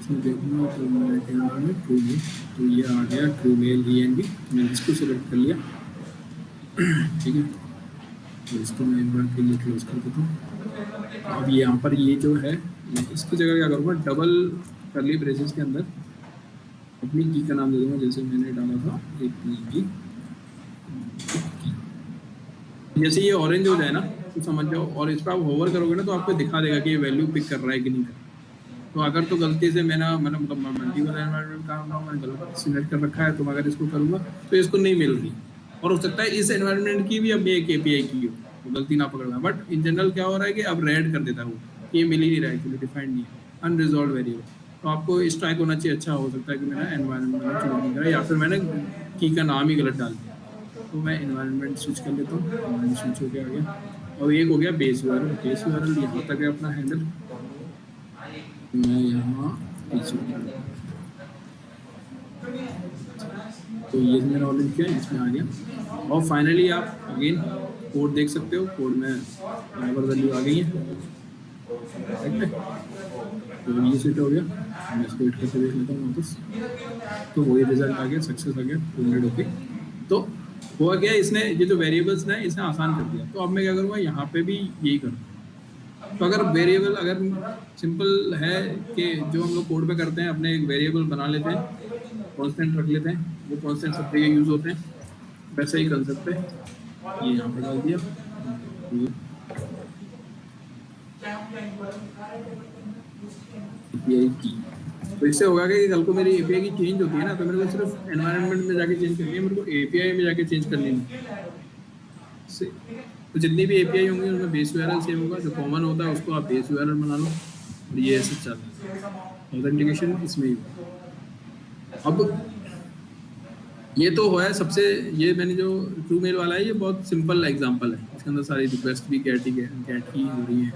इसमें देखूँगा तो मेरे कैमरा में ट्रू मेल, तो ये आ गया ट्रू मेल ENV, मैंने इसको सिलेक्ट कर लिया, ठीक है। तो इसको मैं एक बार के लिए क्लोज कर देता हूँ। अब यहाँ पर ये जो है, मैं इसकी जगह क्या करूँगा, डबल करली ब्रेसेस के अंदर अपनी की का नाम दे दूँगा, जैसे मैंने डाला था API। जैसे ये ऑरेंज हो जाए ना तो समझ जाओ, और इस पर आप होवर करोगे ना तो आपको दिखा देगा कि ये वैल्यू पिक कर रहा है कि नहीं कर रहा। तो अगर तो गलती से मैंने मतलब मल्टीपल एनवायरनमेंट का मैंने गलत सिलेक्ट कर रखा है, तो मैं अगर इसको करूँगा तो इसको नहीं मिल रही, और हो सकता है इस एनवायरनमेंट की भी अब एक एपीआई की हो, तो गलती ना पकड़ना। बट इन जनरल क्या हो रहा है कि अब रेड कर देता है वो, ये मिल ही नहीं रहा है, एक्चुअली डिफाइंड नहीं है, अनरिजॉल्व वेरिएबल। तो आपको स्ट्राइक होना चाहिए, अच्छा हो सकता है कि मैंने एनवायरनमेंट चूज नहीं करा या फिर मैंने की का नाम ही गलत डाल दिया। तो मैं एनवायरनमेंट स्विच कर लेता हूँ, एनवायरनमेंट स्विच हो गया। और एक हो गया बेस यूआरएल, बेस यूआरएल यहाँ तक है अपना हैंडल, मैं यहाँ तो ये मैंने ऑलरेडी किया, इसमें आ गया। और फाइनली आप अगेन कोड देख सकते हो, कोड में बराबर वैल्यू आ गई है, ठीक है। तो ये सेट हो गया, मैं इसको एड करके देख लेता हूँ वापस, तो वही रिजल्ट आ गया, सक्सेस आ गया, टर्मिनेट ओके। तो हुआ क्या, इसने ये जो वेरिएबल्स ने इसने आसान कर दिया। तो अब मैं क्या करूँगा, यहाँ पे भी यही करूँ। तो अगर वेरिएबल अगर सिंपल है कि जो हम लोग कोड में करते हैं, अपने एक वेरिएबल बना लेते हैं, कांस्टेंट रख लेते हैं, वो कांस्टेंट सब जगह यूज होते हैं, वैसे ही कंसेप्ट पे ये यहाँ पे डाल दिया। एपीआई की, तो इससे होगा कि कल को मेरी एपीआई की चेंज होती है ना, तो मेरे को सिर्फ एनवायरनमेंट में जाके चेंज करनी है, मेरे को एपीआई में जाके चेंज करनी है। तो जितनी भी एपीआई होंगी उनमें बेस यूआरएल सेम होगा, जो कॉमन होता है उसको आप बेस यूआरएल बना लो, और ये ऐसे चलता है। ऑथेंटिकेशन इसमें ही होगा। अब ये तो हुआ है सबसे, ये मैंने जो ट्रू मेल वाला है ये बहुत सिंपल एग्जांपल है, इसके अंदर सारी रिक्वेस्ट भी गेट की हो रही है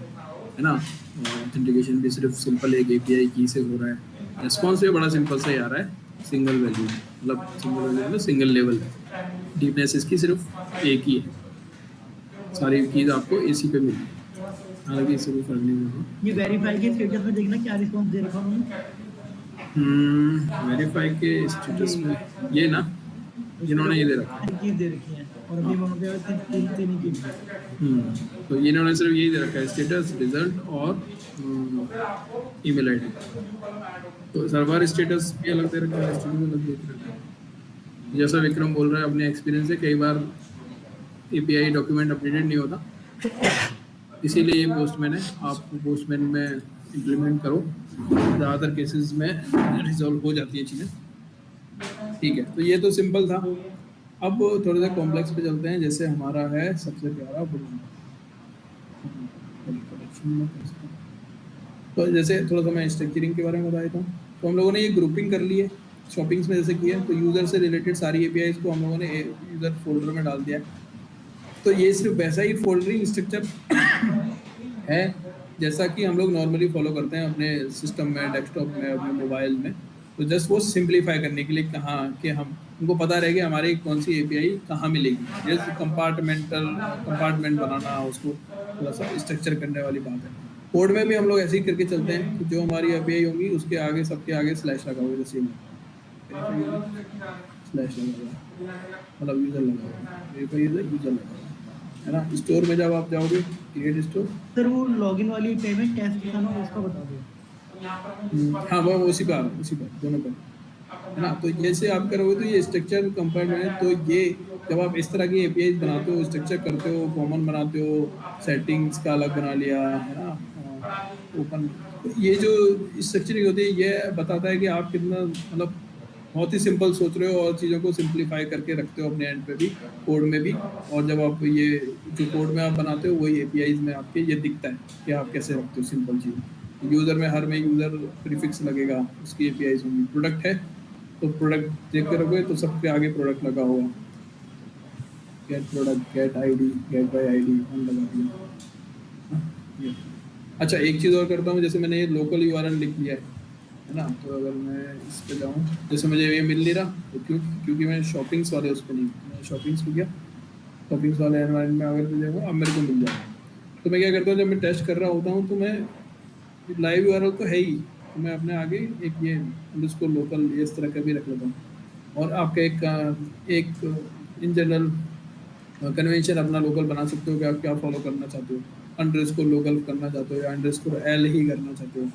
ना। ऑथेंटिकेशन भी सिर्फ सिंपल एक एपीआई की से हो रहा है। रिस्पॉन्स भी बड़ा सिंपल सा ही आ रहा है, सिंगल वैल्यू, मतलब सिंगल वैल्यू मतलब सिंगल लेवल, डीपनेस इसकी सिर्फ एक ही है, सारी चीज़ आपको एसी पे मिली है, हालांकि इससे कोई फर्क नहीं होगा। ये वेरीफाई के स्टेटस में देखना क्या रिस्पांस दे रखा हूँ। वेरीफाई के स्टेटस में ये ना, जिन्होंने ये दे रखा है, चीज दे रखी है, और अभी वहाँ पे तीन की। तो इन्होंने सिर्फ यही दे रखा है, स्टेटस, रिजल्ट और ईमेल आईडी। तो सर्वर स्टेटस भी अलग दे रखा है, स्टेटस अलग दे रखा है। जैसा विक्रम बोल रहा है अपने एक्सपीरियंस से, कई बार एपीआई डॉक्यूमेंट अपडेटेड नहीं होता, इसीलिए ये पोस्टमैन है, आप पोस्टमैन में इम्प्लीमेंट करो, ज़्यादातर केसेस में रिजॉल्व हो जाती है चीज़ें, ठीक है। तो ये तो सिंपल था। अब थोड़ा सा कॉम्प्लेक्स पे चलते हैं, जैसे हमारा है सबसे प्यारा बुलहन। तो जैसे थोड़ा सा मैं स्ट्रक्चरिंग के बारे में बता देता हूँ। तो हम लोगों ने ये ग्रुपिंग कर ली है, शॉपिंग्स में जैसे की है, तो यूज़र से रिलेटेड सारी एपीआईज को हम लोगों ने यूज़र फोल्डर में डाल दिया है। तो ये सिर्फ वैसा ही फोल्डरिंग स्ट्रक्चर है जैसा कि हम लोग नॉर्मली फॉलो करते हैं अपने सिस्टम में, डेस्कटॉप में, अपने मोबाइल में। तो जस्ट वो सिंप्लीफाई करने के लिए कहाँ कि हम उनको पता रहे कि हमारी कौन सी एपीआई कहाँ मिलेगी, जैसे कंपार्टमेंट बनाना, उसको थोड़ा सा स्ट्रक्चर करने वाली बात है। कोड में भी हम लोग ऐसे ही करके चलते हैं कि जो हमारी एपीआई होंगी उसके आगे, सबके आगे स्लैश लगा हुआ, जैसे स्लैश लगा हुआ, मतलब यूज़र लगा हुआ, यूज़र लगा हुआ है ना। स्टोर में जब आप जाओगे, क्रिएट स्टोर, सर वो लॉगिन वाली पेमेंट टेस्ट दिखाना, उसका बता दो। हाँ वो उसी पर दोनों पर है ना। तो जैसे आप करोगे तो ये स्ट्रक्चर कंपार्टमेंट, तो ये जब आप इस तरह की एपीआई बनाते हो, स्ट्रक्चर करते हो, कॉमन बनाते हो, सेटिंग्स का अलग बना लिया है ना, ओपन, तो ये जो स्ट्रक्चरिंग होती है ये बताता है कि आप कितना मतलब बहुत ही सिंपल सोच रहे हो और चीज़ों को सिंप्लीफाई करके रखते हो अपने एंड पे भी, कोड में भी। और जब आप ये जो कोड में आप बनाते हो वही एपीआईज में आपके ये दिखता है कि आप कैसे रखते हो सिंपल चीज़। यूज़र में हर में यूज़र प्रीफिक्स लगेगा, उसकी एपीआईज होंगी। प्रोडक्ट है तो प्रोडक्ट चेक करोगे तो सबके आगे प्रोडक्ट लगा हुआ, get product, get ID, get by ID हम लगा दिया। अच्छा एक चीज़ और करता हूँ, जैसे मैंने ये लोकल यूआरएल लिख लिया है ना, तो अगर मैं इस पर जाऊँ, जैसे मुझे ये मिल नहीं रहा तो क्योंकि मैं शॉपिंग्स वाले उस पर नहीं, मैं शॉपिंग्स को गया, शॉपिंग्स वाले एनवायरनमेंट में अगर मिल जाएगा, अब मेरे को मिल जाएगा। तो मैं क्या करता हूँ, जब मैं टेस्ट कर रहा होता हूँ तो मैं लाइव यूआरएल तो है ही, तो मैं अपने आगे एक ये उसको लोकल इस तरह का भी रख लेता हूँ। और आपका एक इन जनरल कन्वेंशन अपना लोकल बना सकते हो कि आप क्या फॉलो करना चाहते हो, अंडरस्कोर लोकल करना चाहते हो या अंडरस्कोर एल ही करना चाहते हो,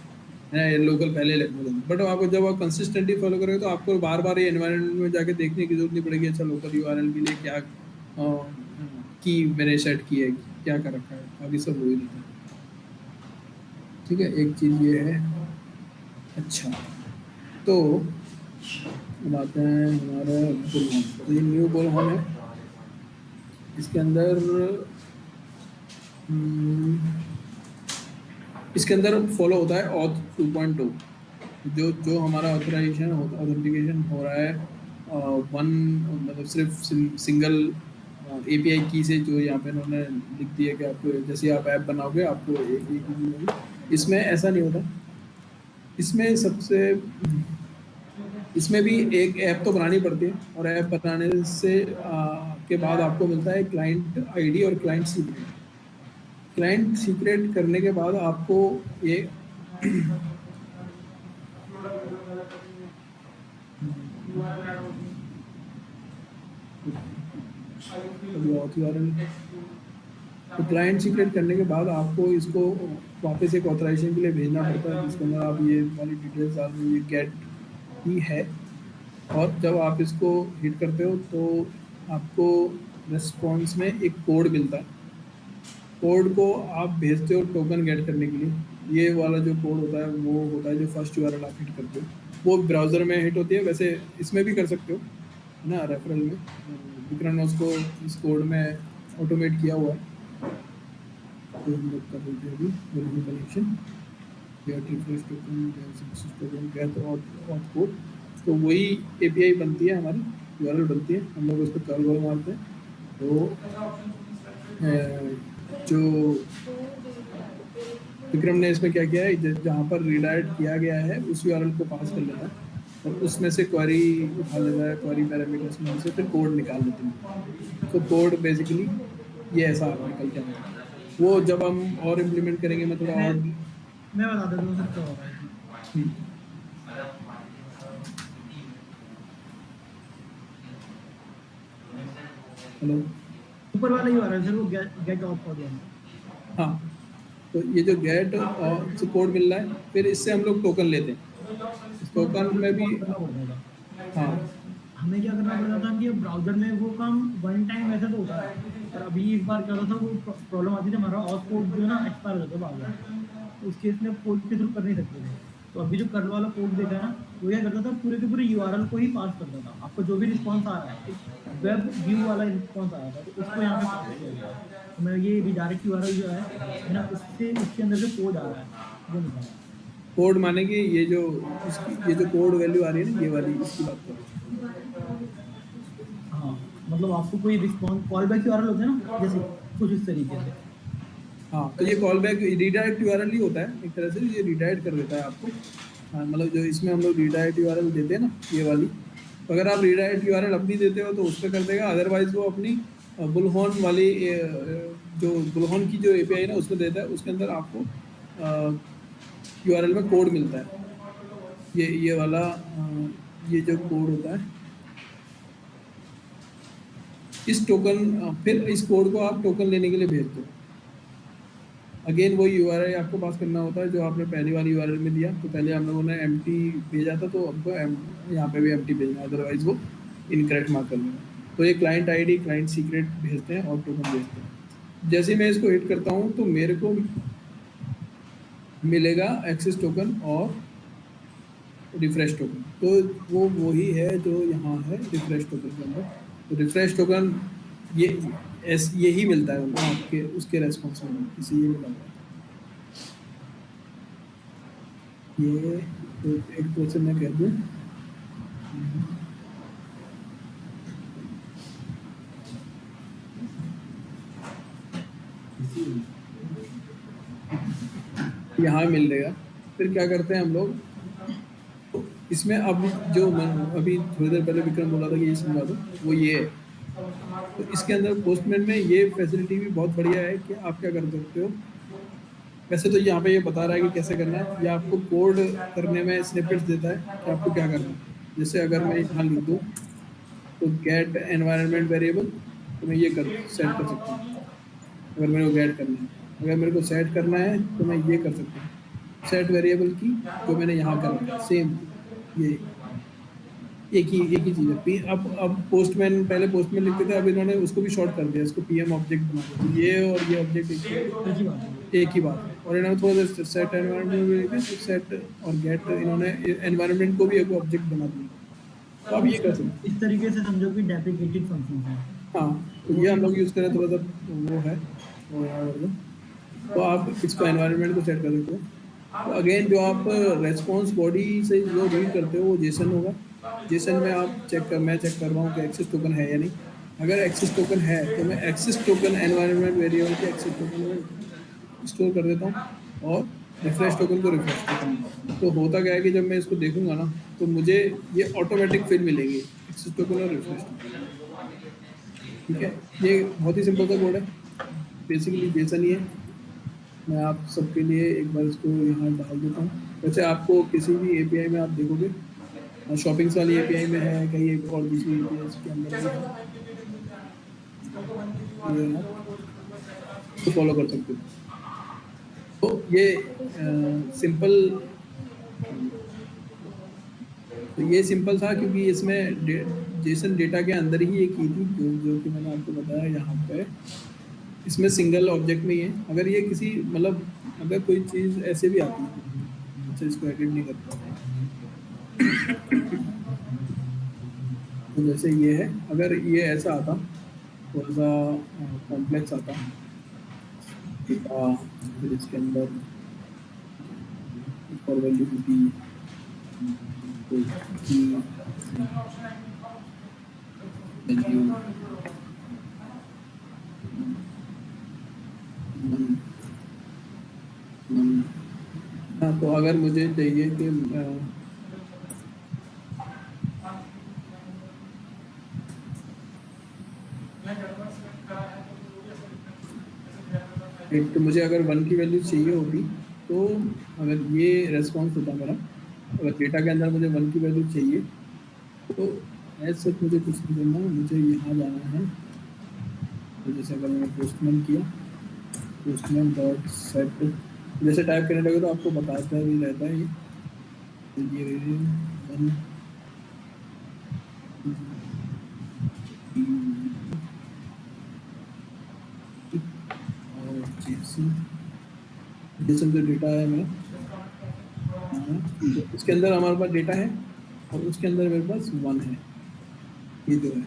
है लोकल पहले लिखना चाहते हो। बट आपको जब आप कंसिस्टेंटली फॉलो करोगे तो आपको बार बार ये एनवायरनमेंट में जाके देखने की जरूरत नहीं पड़ेगी, अच्छा लोकल यूआरएल के लिए क्या की मैंने सेट की है, क्या कर रखा है, बाकी सब वही रहता है। ठीक है, एक चीज़ ये है। अच्छा तो अब आते हैं हमारा बुलहन। तो ये न्यू बुलहन है, इसके अंदर हम्म, इसके अंदर फॉलो होता है ऑथ 2.2, जो जो हमारा ऑथेंटिकेशन हो रहा है वन, मतलब सिर्फ सिंगल एपीआई की से, जो यहाँ पे उन्होंने लिख दिया कि आपको जैसे आप ऐप बनाओगे आपको एक ही की मिलेगी। इसमें ऐसा नहीं होता। इसमें सबसे इसमें भी एक ऐप तो बनानी पड़ती है, और ऐप बनाने से के बाद आपको मिलता है क्लाइंट आईडी और क्लाइंट सीक्रेट। क्लाइंट सीक्रेट करने के बाद आपको ये तो क्लाइंट सीक्रेट करने के बाद आपको इसको वापस एक ऑथराइजेशन के लिए भेजना पड़ता है, जिसके अंदर आप ये वाली डिटेल्स डाल दो, ये गेट ही है। और जब आप इसको हिट करते हो तो आपको रिस्पॉन्स में एक कोड मिलता है। कोड को आप भेजते हो टोकन गेट करने के लिए। ये वाला जो कोड होता है वो होता है जो फर्स्ट यूआरएल आप हिट करते हो, वो ब्राउज़र में हिट होती है। वैसे इसमें भी कर सकते हो, है ना, रेफरल में विक्रम ने उसको इस कोड में ऑटोमेट किया हुआ है। तो हम लोग कर देते हैं अभी connection get refresh token token get और कोड। तो वही एपीआई बनती है हमारी, यूआरएल बनती है, हम लोग उस पर कॉल मारते हैं। तो जो विक्रम ने इसमें क्या किया है, जहाँ पर रीडायरेक्ट किया गया है उस यूआरएल को पास कर लेता है और उसमें से क्वेरी उठा लेता है, क्वेरी पैरामीटर्स में से फिर कोड निकाल लेते हैं। तो कोड बेसिकली ये ऐसा निकल के आता है। वो जब हम और इम्प्लीमेंट करेंगे, मैं थोड़ा और मैं बता देता हूँ सर क्या हो रहा है। हेलो, ऊपर वाला ही आ रहा है सर, वो गेट ऑफ हो गया। हाँ, तो ये जो गेट और से कोड मिल रहा है, फिर इससे हम लोग टोकन लेते हैं। इस टोकन में भी हाँ, हमें क्या करना पड़ता था कि ब्राउजर में वो काम वन टाइम वैसे तो होता है, पर अभी इस बार क्या होता था, वो प्रॉब्लम आती थी हमारा ऑथ कोड जो है ना एक्सपायर हो जाता था, तो उस केस में कोड के थ्रू कर नहीं सकते थे। तो अभी जो कर्ल वाला कोड देखा है ना, वो क्या करता था, पूरे के पूरे यूआरएल को ही पास करता था। आपको जो भी रिस्पॉन्स आ रहा है, वेब व्यू वाला रिस्पॉन्स आ रहा था, तो उसको यहाँ पे पास किया गया। तो मैं ये रिडायरेक्ट यूआरएल जो है ना, उससे उसके अंदर जो कोड आ रहा है वो निकाला। कोड माने कि ये जो कोड वैल्यू आ रही है ना, ये वाली, इसकी बात कर रहा हूँ। हाँ, मतलब आपको कोई रिस्पॉन्स कॉल बैक यूआरएल होता है ना, जैसे कुछ इस तरीके से। हाँ, तो ये कॉल बैक रीडायरेक्ट यूआरएल ही होता है एक तरह से, ये रीडायरेक्ट कर देता है आपको। हाँ, मतलब जो इसमें हम लोग रीडायरेक्ट यूआरएल देते हैं ना, ये वाली, तो अगर आप रीडायरेक्ट यूआरएल अपनी देते हो तो उस पर कर देगा। अदरवाइज वो अपनी बुलहॉन वाली जो बुलहॉन की जो एपीआई है ना, उसमें देता है। उसके अंदर आपको यूआरएल में कोड मिलता है, ये वाला ये जो कोड होता है, इस टोकन, फिर इस कोड को आप टोकन लेने के लिए भेजते हो। अगेन वही यूआरएल आपको पास करना होता है जो आपने पहली वाली यूआरएल में दिया। तो पहले हम लोगों ने एम्प्टी भेजा था, तो हमको यहाँ पे भी एम्प्टी भेजना है, अदरवाइज वो इनकरेक्ट मार्क कर लेगा। तो ये क्लाइंट आईडी, क्लाइंट सीक्रेट भेजते हैं और टोकन भेजते हैं। जैसे मैं इसको हिट करता हूँ तो मेरे को मिलेगा एक्सेस टोकन और रिफ्रेश टोकन। तो वो वही है जो यहाँ है रिफ्रेश टोकन के अंदर। तो रिफ्रेश टोकन यही मिलता है उनको, आपके उसके रेस्पॉन्स में इसी ये मिला हुआ है। ये तो एक तरह से मैं कह दूँ, यहाँ मिल जाएगा। फिर क्या करते हैं हम लोग, तो इसमें अब जो मैं अभी थोड़ी देर पहले विक्रम बोला था कि ये समझा दो, वो ये है। तो इसके अंदर पोस्टमैन में ये फैसिलिटी भी बहुत बढ़िया है कि आप क्या कर सकते हो। वैसे तो यहाँ पे ये बता रहा है कि कैसे करना है, या आपको कोड करने में स्निपेट्स देता है कि आपको क्या करना है। जैसे अगर मैं यहाँ लिख दूँ तो गेट एनवायरनमेंट वेरिएबल, तो मैं ये सेट कर सकता हूँ अगर मेरे को गेट करना है। अगर मेरे को सेट करना है तो मैं ये कर सकता हूँ, सेट वेरिएबल की, जो मैंने यहाँ कर रखा है सेम, ये एक ही चीज़ है। अब पोस्टमैन, पहले पोस्टमैन लिखते थे, अब इन्होंने उसको भी शॉर्ट कर दिया, इसको पीएम ऑब्जेक्ट बना दिया। तो ये और ये ऑब्जेक्ट एक ही बात है। और इन्होंने थोड़ा सा सेट एनवायरनमेंट, सेट और गेट, इन्होंने एनवायरनमेंट को भी एक ऑब्जेक्ट बना दिया। तो अब ये कर सकते इस तरीके से समझो कि डेप्रिकेटेड फंक्शन है। हाँ, तो ये हम लोग यूज़ करें थोड़ा सा वो है वो यहाँ वर्जन। तो आप इसको एनवायरनमेंट को सेट कर सकते हो। तो अगेन जो आप रेस्पॉन्स बॉडी से जो रीड करते हो वो जेसन होगा। जेसन में आप मैं चेक कर रहा हूँ कि एक्सेस टोकन है या नहीं। अगर एक्सेस टोकन है तो मैं एक्सेस टोकन एनवायरनमेंट वेरिएबल के एक्सेस टोकन में स्टोर कर देता हूँ और रिफ्रेश टोकन को रिफ्रेश करता हूँ। तो होता क्या है कि जब मैं इसको देखूंगा ना तो मुझे ये ऑटोमेटिक फिल मिलेंगे एक्सेस टोकन और रिफ्रेश टोकन। ठीक है, ये बहुत ही सिंपल सा कोड है, बेसिकली जेसन ही है। मैं आप सबके लिए एक बार इसको यहाँ डाल देता हूँ। वैसे आपको किसी भी एपीआई में आप देखोगे, शॉपिंग्स वाली एपीआई में है, कहीं एक और दूसरी एपीआई के अंदर भी है, ये तो फॉलो कर सकते हो। तो ये सिंपल था क्योंकि इसमें जेसन डेटा के अंदर ही एक की थी जो कि मैंने आपको बताया यहाँ पे। इसमें सिंगल ऑब्जेक्ट में ही है। अगर ये किसी मतलब अगर कोई चीज़ ऐसे भी आती है, अच्छा इसको एडिट नहीं करता तो जैसे ये है, अगर ये ऐसा आता थोड़ा सा कॉम्प्लेक्स आता फिर इसके अंदर फॉर वैल्यू की हाँ, तो अगर मुझे चाहिए कि तो मुझे अगर 1 की वैल्यू चाहिए होती तो अगर ये रेस्पॉन्स होता मेरा, अगर डेटा के अंदर मुझे 1 की वैल्यू चाहिए तो ऐसे मुझे कुछ नहीं करना, मुझे यहाँ जाना है। तो जैसे अगर मैंने पोस्टमैन किया, पोस्टमैन डॉट सेट जैसे टाइप करने लगे तो आपको बताता भी रहता है ये 1 जेसन जो डेटा है मेरा, इसके अंदर हमारे पास डेटा है और उसके अंदर मेरे पास 1 है, ये जो है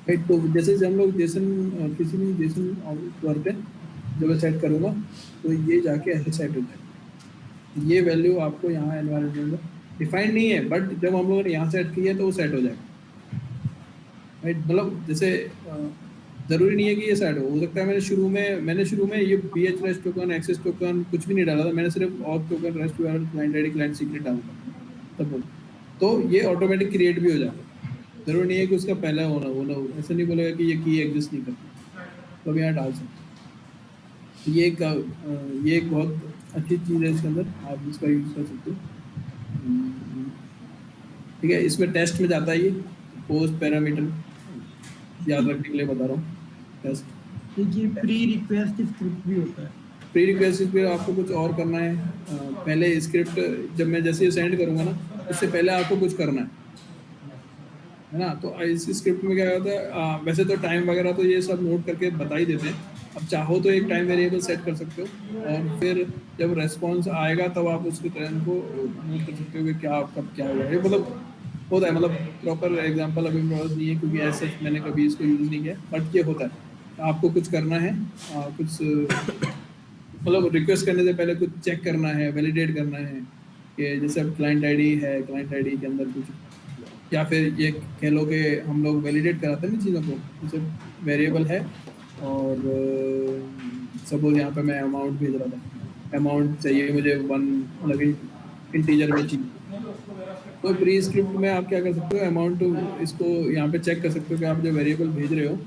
राइट। तो जैसे हम लोग जेसन किसी भी जेसन वर्क है जब मैं सेट करूँगा तो ये जाके ऐसे सेट हो जाएगा। ये वैल्यू आपको यहाँ एनवायरनमेंट में डिफाइंड नहीं है, बट जब हम लोगों ने यहाँ सेट किया तो वो सेट हो जाएगा राइट। मतलब जैसे ज़रूरी नहीं है कि ये सेट हो सकता है मैंने शुरू में ये BH rest token access token कुछ भी नहीं डाला था, मैंने सिर्फ auth token rest URL client ID client secret डाला था तब तो ये ऑटोमेटिक क्रिएट भी हो जाता है। ज़रूरी नहीं है कि उसका पहला होना हो, ऐसा नहीं बोलेगा कि ये की एग्जिस्ट नहीं करता, तो अब यहाँ डाल सकते। ये एक बहुत अच्छी चीज़ है इसके अंदर, आप इसका यूज़ कर सकते हो। ठीक है, इसमें टेस्ट में जाता है ये पोस्ट पैरामीटर, याद रखने के लिए बता रहा हूँ टेस्ट। देखिए प्री रिक्वेस्ट स्क्रिप्ट भी होता है। प्री रिक्वेस्ट पे आपको कुछ और करना है, पहले स्क्रिप्ट जब मैं जैसे सेंड करूँगा ना उससे पहले आपको कुछ करना है ना। तो इस स्क्रिप्ट में क्या होता है, वैसे तो टाइम वगैरह तो ये सब नोट करके बता ही देते हैं, अब चाहो तो एक टाइम वेरिएबल सेट कर सकते हो और फिर जब रेस्पॉन्स आएगा तब आप उसके टाइम को नोट कर सकते हो कि क्या कब क्या हुआ है। मतलब होता है, मतलब प्रॉपर एग्जांपल अभी मेरे पास नहीं है क्योंकि ऐसे मैंने कभी इसको यूज़ नहीं किया, बट ये होता है आपको कुछ करना है, कुछ मतलब रिक्वेस्ट करने से पहले कुछ चेक करना है, वैलिडेट करना है कि जैसे अब क्लाइंट आईडी है, क्लाइंट आईडी के अंदर कुछ, या फिर ये कह लो कि हम लोग वैलिडेट कराते हैं ना चीज़ों को, जैसे वेरिएबल है और सपोज यहाँ पे मैं अमाउंट भेज रहा था, अमाउंट चाहिए मुझे 1 मतलब इंटीजर में चाहिए, तो प्री स्क्रिप्ट में आप क्या कर सकते हो, अमाउंट इसको यहाँ पे चेक कर सकते हो कि आप जो वेरिएबल भेज रहे हो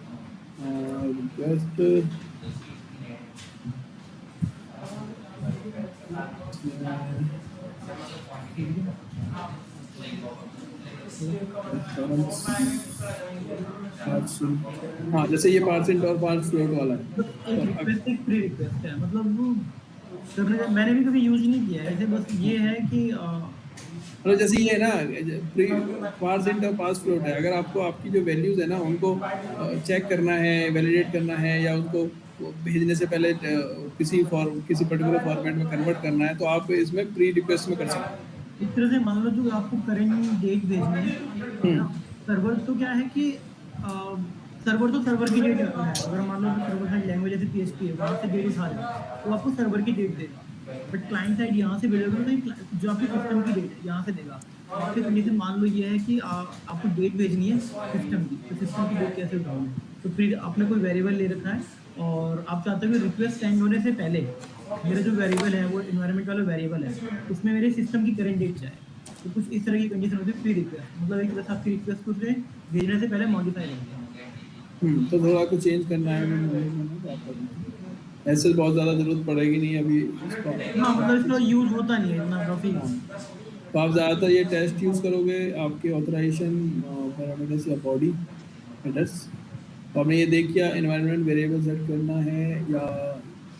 रिक्वेस्ट हाँ, जैसे ये % और पार्स फ्लोट वाला है। एक रिक्वेस्ट एक प्री रिक्वेस्ट है, मतलब वो करने मैंने भी कभी यूज नहीं किया है ऐसे, बस ये है कि मतलब जैसे ये है ना प्री % और पास फ्लोट है, अगर आपको आपकी जो वैल्यूज़ है ना उनको चेक करना है, वैलिडेट करना है या उनको भेजने से पहले किसी पर्टिकुलर फॉर्मेट में कन्वर्ट करना है तो आप इसमें प्री रिक्वेस्ट में कर सकते हैं। इस तरह से मान लो जो आपको करेंट डेट भेजनी है सर्वर, तो क्या है कि सर्वर तो सर्वर की डेट है। अगर मान लो सर्वर साइड लैंग्वेज जैसे PHP है, वहाँ से डेट उठा रहे हो तो आपको सर्वर की डेट देगा। बट क्लाइंट साइड यहाँ से भेजोगे तो जो आपके सिस्टम की डेट है यहाँ से देगा। आपकी कंडीशन मान लो ये है कि आपको डेट भेजनी है सिस्टम की, तो सिस्टम की डेट कैसे उठाओगे? तो फिर आपने कोई वेरिएबल ले रखा है और आप चाहते हो कि रिक्वेस्ट सेंड होने से पहले मेरा जो वेरिएबल है वो इन्वायरमेंट वाला वेरिएबल है, उसमें मेरे सिस्टम की करंट डेट चाहे। तो कुछ इस तरह की कंडीशन होती है प्री रिक्वेस्ट, मतलब एक तरह से आपकी रिक्वेस्ट को उसने भेजने से पहले मॉडिफाई करना है। तो थोड़ा कुछ चेंज करना है तो आप कर दें। ऐसे बहुत ज़्यादा ज़रूरत पड़ेगी नहीं अभी इसका। हाँ, मतलब इसका यूज होता नहीं है इतना काफ़ी। तो आप ज़्यादातर ये टेस्ट यूज़ करोगे आपके ऑथराइजेशन पैरामीटर्स या बॉडी हेडर्स। तो आपने ये देख किया एनवायरनमेंट वेरिएबल सेट करना है या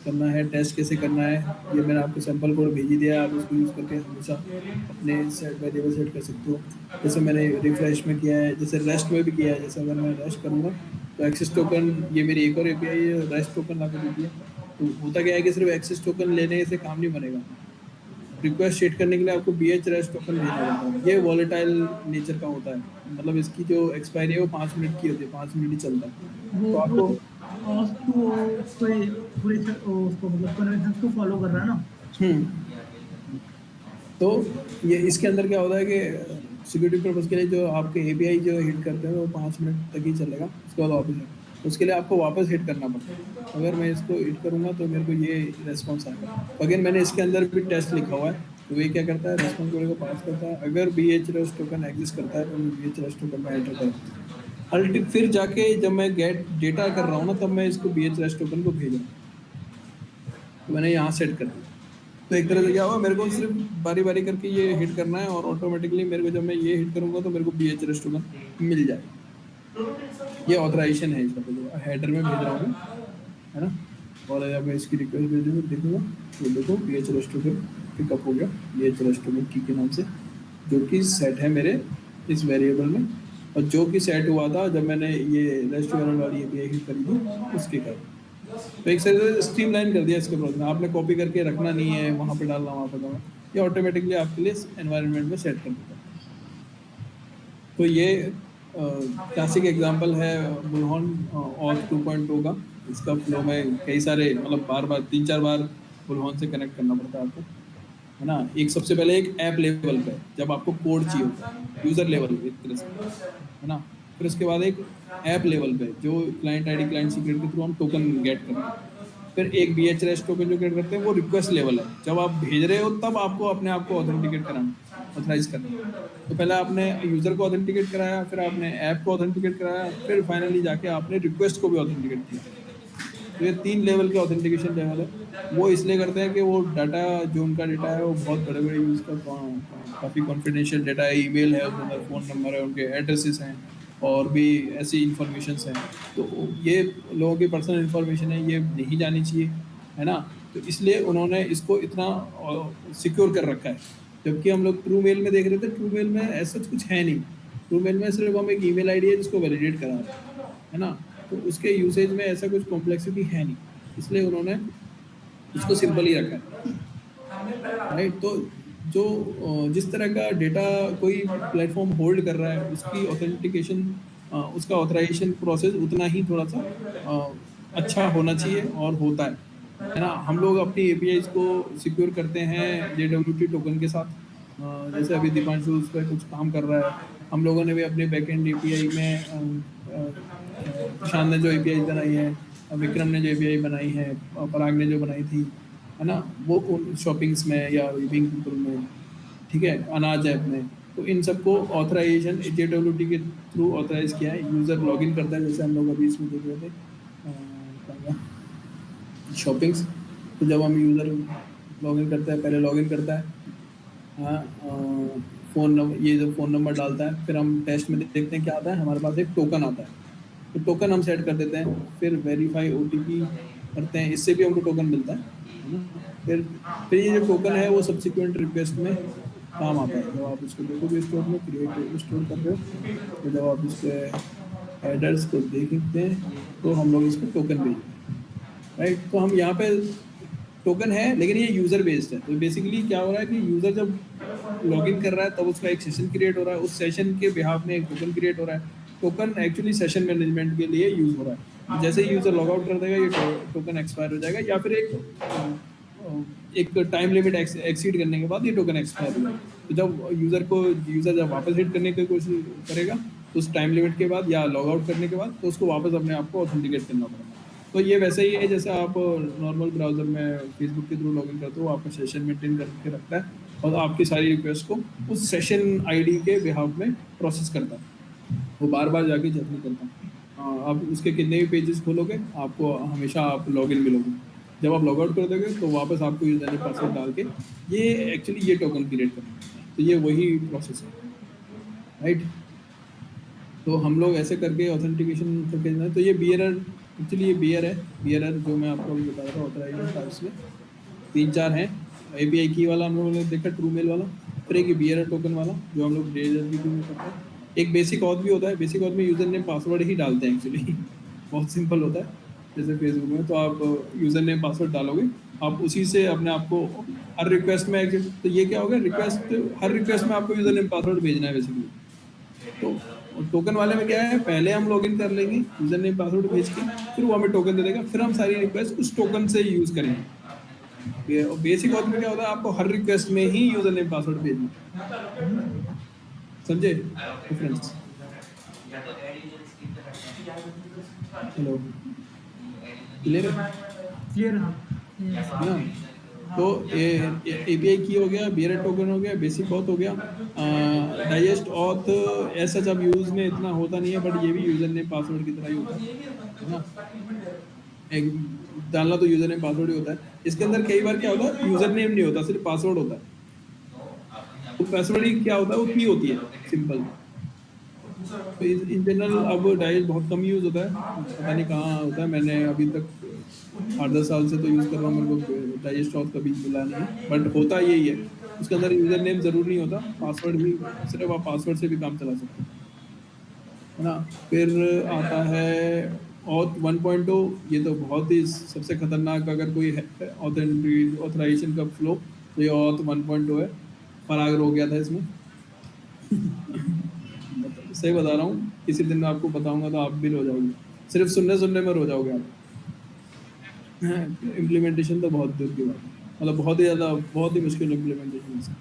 करना है, टेस्ट कैसे करना है, ये मैंने आपको सैंपल कोड भेज ही दिया है। आप इसको यूज़ करके हमेशा अपने सेट वेरिएबल सेट कर सकते हो। जैसे मैंने रिफ्रेश में किया है, जैसे रेस्ट में भी किया है। जैसे अगर मैं रेस्ट करूँगा तो एक्सेस टोकन, ये मेरी एक और API है, रेस्ट टोकन ला कर देती है। तो होता क्या है कि सिर्फ एक्सेस टोकन लेने से काम नहीं बनेगा। रिक्वेस्ट सेट करने के लिए आपको BH रेस्ट टोकन भेजना पड़ता है। ये वॉलेटाइल नेचर का होता है, मतलब इसकी जो एक्सपायरी है वो 5 मिनट की होती है, 5 मिनट ही चलता है। तो आपको उसको मतलब कन्वेंशंस को फॉलो कर रहा है ना। तो ये इसके अंदर क्या होता है कि सिक्योरिटी पर्पज़ के लिए जो आपके API जो हिट करते हैं वो 5 मिनट तक ही चलेगा, उसके बाद वापस उसके लिए आपको वापस हिट करना पड़ता है। अगर मैं इसको हिट करूँगा तो मेरे को ये रिस्पॉन्स आएगा। अगेन मैंने इसके अंदर भी टेस्ट लिखा हुआ है, तो ये क्या करता है, रिस्पॉन्स को पास करता है। अगर BH रेस्ट टोकन एग्जिस्ट करता है तो मैं BH रेस्ट टोकन में एंटर करता हूँ। फिर जाके जब मैं गेट डेटा कर रहा हूँ ना, तब मैं इसको BH रेस्ट टोकन को भेजा, तो मैंने यहाँ सेट कर दिया। तो एक तरह से क्या हुआ, मेरे को सिर्फ बारी बारी करके ये हिट करना है और ऑटोमेटिकली मेरे को जब मैं ये हिट करूँगा तो मेरे को BH रेस्ट टोकन मिल जाएगा। ये ऑथराइजेशन है इसका, तो हेडर में भेज रहा हूँ है ना। और अगर मैं इसकी रिक्वेस्ट भेजूँगा, देखूँगा तो देखो BH रेस्ट टोकन पिकअप हो गया, BH रेस्ट टोकन की के नाम से, जो कि सेट है मेरे इस वेरिएबल में, और जो कि सेट हुआ था जब मैंने ये रेस्ट URL वाली API हिट करी थी उसके कारण। तो एक से स्ट्रीमलाइन कर दिया इसके प्रोसेस। आपने कॉपी करके रखना नहीं है, वहाँ पे डालना, वहाँ पे डालना, ये ऑटोमेटिकली आपके लिए एनवायरनमेंट में सेट कर देता है। तो ये क्लासिक एग्जांपल है बुलहॉर्न ऑथ 2.2 का। इसका फ्लो में कई सारे, मतलब बार बार 3-4 बार बुलहॉर्न से कनेक्ट करना पड़ता है आपको, है ना। एक सबसे पहले एक ऐप लेवल पे जब आपको कोड चाहिए होता है, यूज़र लेवल पे एक तरह से, है ना। फिर उसके बाद एक ऐप लेवल पे जो क्लाइंट आईडी क्लाइंट सीक्रेट के थ्रू हम टोकन गेट करते हैं। फिर एक BH रेस्ट टोकन जो गेट करते हैं वो रिक्वेस्ट लेवल है, जब आप भेज रहे हो तब आपको अपने आप को ऑथेंटिकेट कराना, ऑथराइज करना। तो पहले आपने यूज़र को ऑथेंटिकेट कराया, फिर आपने ऐप को ऑथेंटिकेट कराया, फिर फाइनली जाके आपने रिक्वेस्ट को भी ऑथेंटिकेट किया। तो ये 3 लेवल के ऑथेंटिकेशन लेवल है। वो इसलिए करते हैं कि वो डाटा, जो उनका डाटा है वो बहुत बड़े बड़े यूज़ का काफ़ी कॉन्फिडेंशियल डाटा है, ईमेल है, उनका फ़ोन नंबर है, उनके एड्रेसेस हैं और भी ऐसी इन्फॉर्मेशंस हैं। तो ये लोगों की पर्सनल इन्फॉर्मेशन है, ये नहीं जानी चाहिए, है ना। तो इसलिए उन्होंने इसको इतना सिक्योर कर रखा है। जबकि हम लोग ट्रू मेल में देख रहे थे, ट्रू मेल में ऐसा कुछ है नहीं। ट्रू मेल में सिर्फ हम एक ईमेल आईडी है जिसको वैलिडेट करा रहे हैं, है ना। तो उसके यूसेज में ऐसा कुछ कॉम्प्लेक्सिटी है नहीं, इसलिए उन्होंने उसको सिंपल ही रखा है, राइट। तो जो जिस तरह का डेटा कोई प्लेटफॉर्म होल्ड कर रहा है उसकी ऑथेंटिकेशन, उसका ऑथराइजेशन प्रोसेस उतना ही थोड़ा सा अच्छा होना चाहिए और होता है ना। हम लोग अपनी APIs को सिक्योर करते हैं JWT टोकन के साथ। जैसे अभी दीपांशु उस पर कुछ काम कर रहा है, हम लोगों ने भी अपने बैकएंड API में प्रशांत ने जो API बनाई है, विक्रम ने जो API बनाई है, पराग ने जो बनाई थी, है ना, वो उन शॉपिंग्स में या विंग में, ठीक है, अनाज ऐप में, तो इन सबको ऑथराइजेशन JWT के थ्रू ऑथराइज किया है। यूज़र लॉगिन करता है, जैसे हम लोग अभी इसमें देख रहे थे शॉपिंग्स। तो जब हम यूज़र लॉगिन करता है, पहले लॉगिन करता है, हाँ, फ़ोन नंबर, ये जो फ़ोन नंबर डालता है, फिर हम टेस्ट में देखते हैं क्या आता है, हमारे पास एक टोकन आता है, तो टोकन हम सेट कर देते हैं। फिर वेरीफाई OTP करते हैं, इससे भी हमको टोकन मिलता है ना। फिर ये जो टोकन है वो सब्सिक्वेंट रिक्वेस्ट में काम आता है। जब आप इसको देखोगे स्टोर में, क्रिएट स्टोर कर रहे हो, तो जब आप इसके एडर्स को देखते हैं तो हम लोग इसको टोकन भेजते हैं, राइट। तो हम यहाँ पे टोकन है, लेकिन ये यूज़र बेस्ड है। तो बेसिकली क्या हो रहा है कि यूज़र जब लॉगिन कर रहा है तब उसका एक सेशन क्रिएट हो रहा है, उस सेशन के बिहाफ में एक टोकन क्रिएट हो रहा है। टोकन एक्चुअली सेशन मैनेजमेंट के लिए यूज़ हो रहा है। जैसे ही यूज़र लॉग आउट कर देगा ये टोकन एक्सपायर हो जाएगा, या फिर एक टाइम लिमिट एक्सीड करने के बाद ये टोकन एक्सपायर हो जाएगा। तो जब यूज़र जब वापस हिट करने की कोशिश करेगा तो उस टाइम लिमिट के बाद या लॉग आउट करने के बाद तो उसको वापस अपने आप को ऑथेंटिकेट करना पड़ेगा। तो ये वैसे ही है जैसे आप नॉर्मल ब्राउज़र में फेसबुक के थ्रू लॉगिन करते हो, आपका सेशन मेंटेन करके रखता है और आपकी सारी रिक्वेस्ट को उस सेशन आईडी के बिहाफ में प्रोसेस करता है, वो बार बार जाके चेक नहीं करता। आप उसके कितने भी पेजेस खोलोगे आपको हमेशा आप लॉगिन मिलोगे। जब आप लॉग आउट कर दोगे तो वापस आपको यूजर नेम पासवर्ड डाल के ये टोकन क्रिएट करना है। तो ये वही प्रोसेस है, राइट। तो हम लोग ऐसे करके ऑथेंटिकेशन करके जाना है। तो ये बियरर एक्चुअली ये बियरर जो मैं आपको अभी बता रहा था ऑथराइजेशन टाइप्स में 3-4 हैं। एपीआई की वाला हम लोगों ने देखा, ट्रू मेल वाला, फिर एक बियरर टोकन वाला जो हम लोग डेजर में करते हैं। एक बेसिक ऑथ भी होता है। बेसिक ऑथ में यूजर नेम पासवर्ड ही डालते हैं एक्चुअली बहुत सिंपल होता है। जैसे फेसबुक में तो आप यूजर नेम पासवर्ड डालोगे, आप उसी से अपने आप को हर रिक्वेस्ट में तो ये क्या होगा, हर रिक्वेस्ट में आपको यूजर नेम पासवर्ड भेजना है बेसिकली। तो टोकन वाले में क्या है, पहले हम लॉगिन कर लेंगे यूजर नेम पासवर्ड भेज के, फिर वो हमें टोकन दे देगा, फिर हम सारी रिक्वेस्ट उस टोकन से यूज करेंगे। और बेसिक ऑथ में क्या होता है, आपको हर रिक्वेस्ट में ही यूजर नेम पासवर्ड भेजना। समझे डिफरेंस? हेलो, क्लियर है? क्लियर हाँ। तो एपीआई की हो गया, बियरर टोकन हो गया, बेसिक ऑथ हो गया। डाइजेस्ट ऑथ ऐसा जब यूज में इतना होता नहीं है, बट ये भी यूजर नेम पासवर्ड की तरह ही होता है ना। एक डालना तो यूजर नेम पासवर्ड ही होता है। इसके अंदर कई बार क्या होता है, यूजर नेम नहीं होता, सिर्फ पासवर्ड होता है। तो पासवर्ड ही क्या होता है, वो की होती है सिंपल। तो इन जनरल अब डाइजेस्ट बहुत कम यूज़ होता है, पता नहीं कहाँ होता है। मैंने अभी तक 8-10 साल से तो यूज़ कर रहा हूँ, मेरे को डाइजेस्ट ऑथ कभी मिला नहीं है, बट होता यही है। उसके अंदर यूज़र नेम ज़रूर नहीं होता, पासवर्ड भी, सिर्फ आप पासवर्ड से भी काम चला सकते हैं, है ना। फिर आता है ऑथ 1.0। ये तो बहुत ही सबसे खतरनाक अगर कोई है ऑथराइजेशन का फ्लो, तो ये ऑथ 1.0 है। पराग रो गया था इसमें सही बता रहा हूँ, किसी दिन मैं आपको बताऊंगा तो आप भी रो जाओगे, सिर्फ सुनने में रो जाओगे आप। इम्प्लीमेंटेशन तो बहुत दूर की बात है, मतलब बहुत ही मुश्किल इम्प्लीमेंटेशन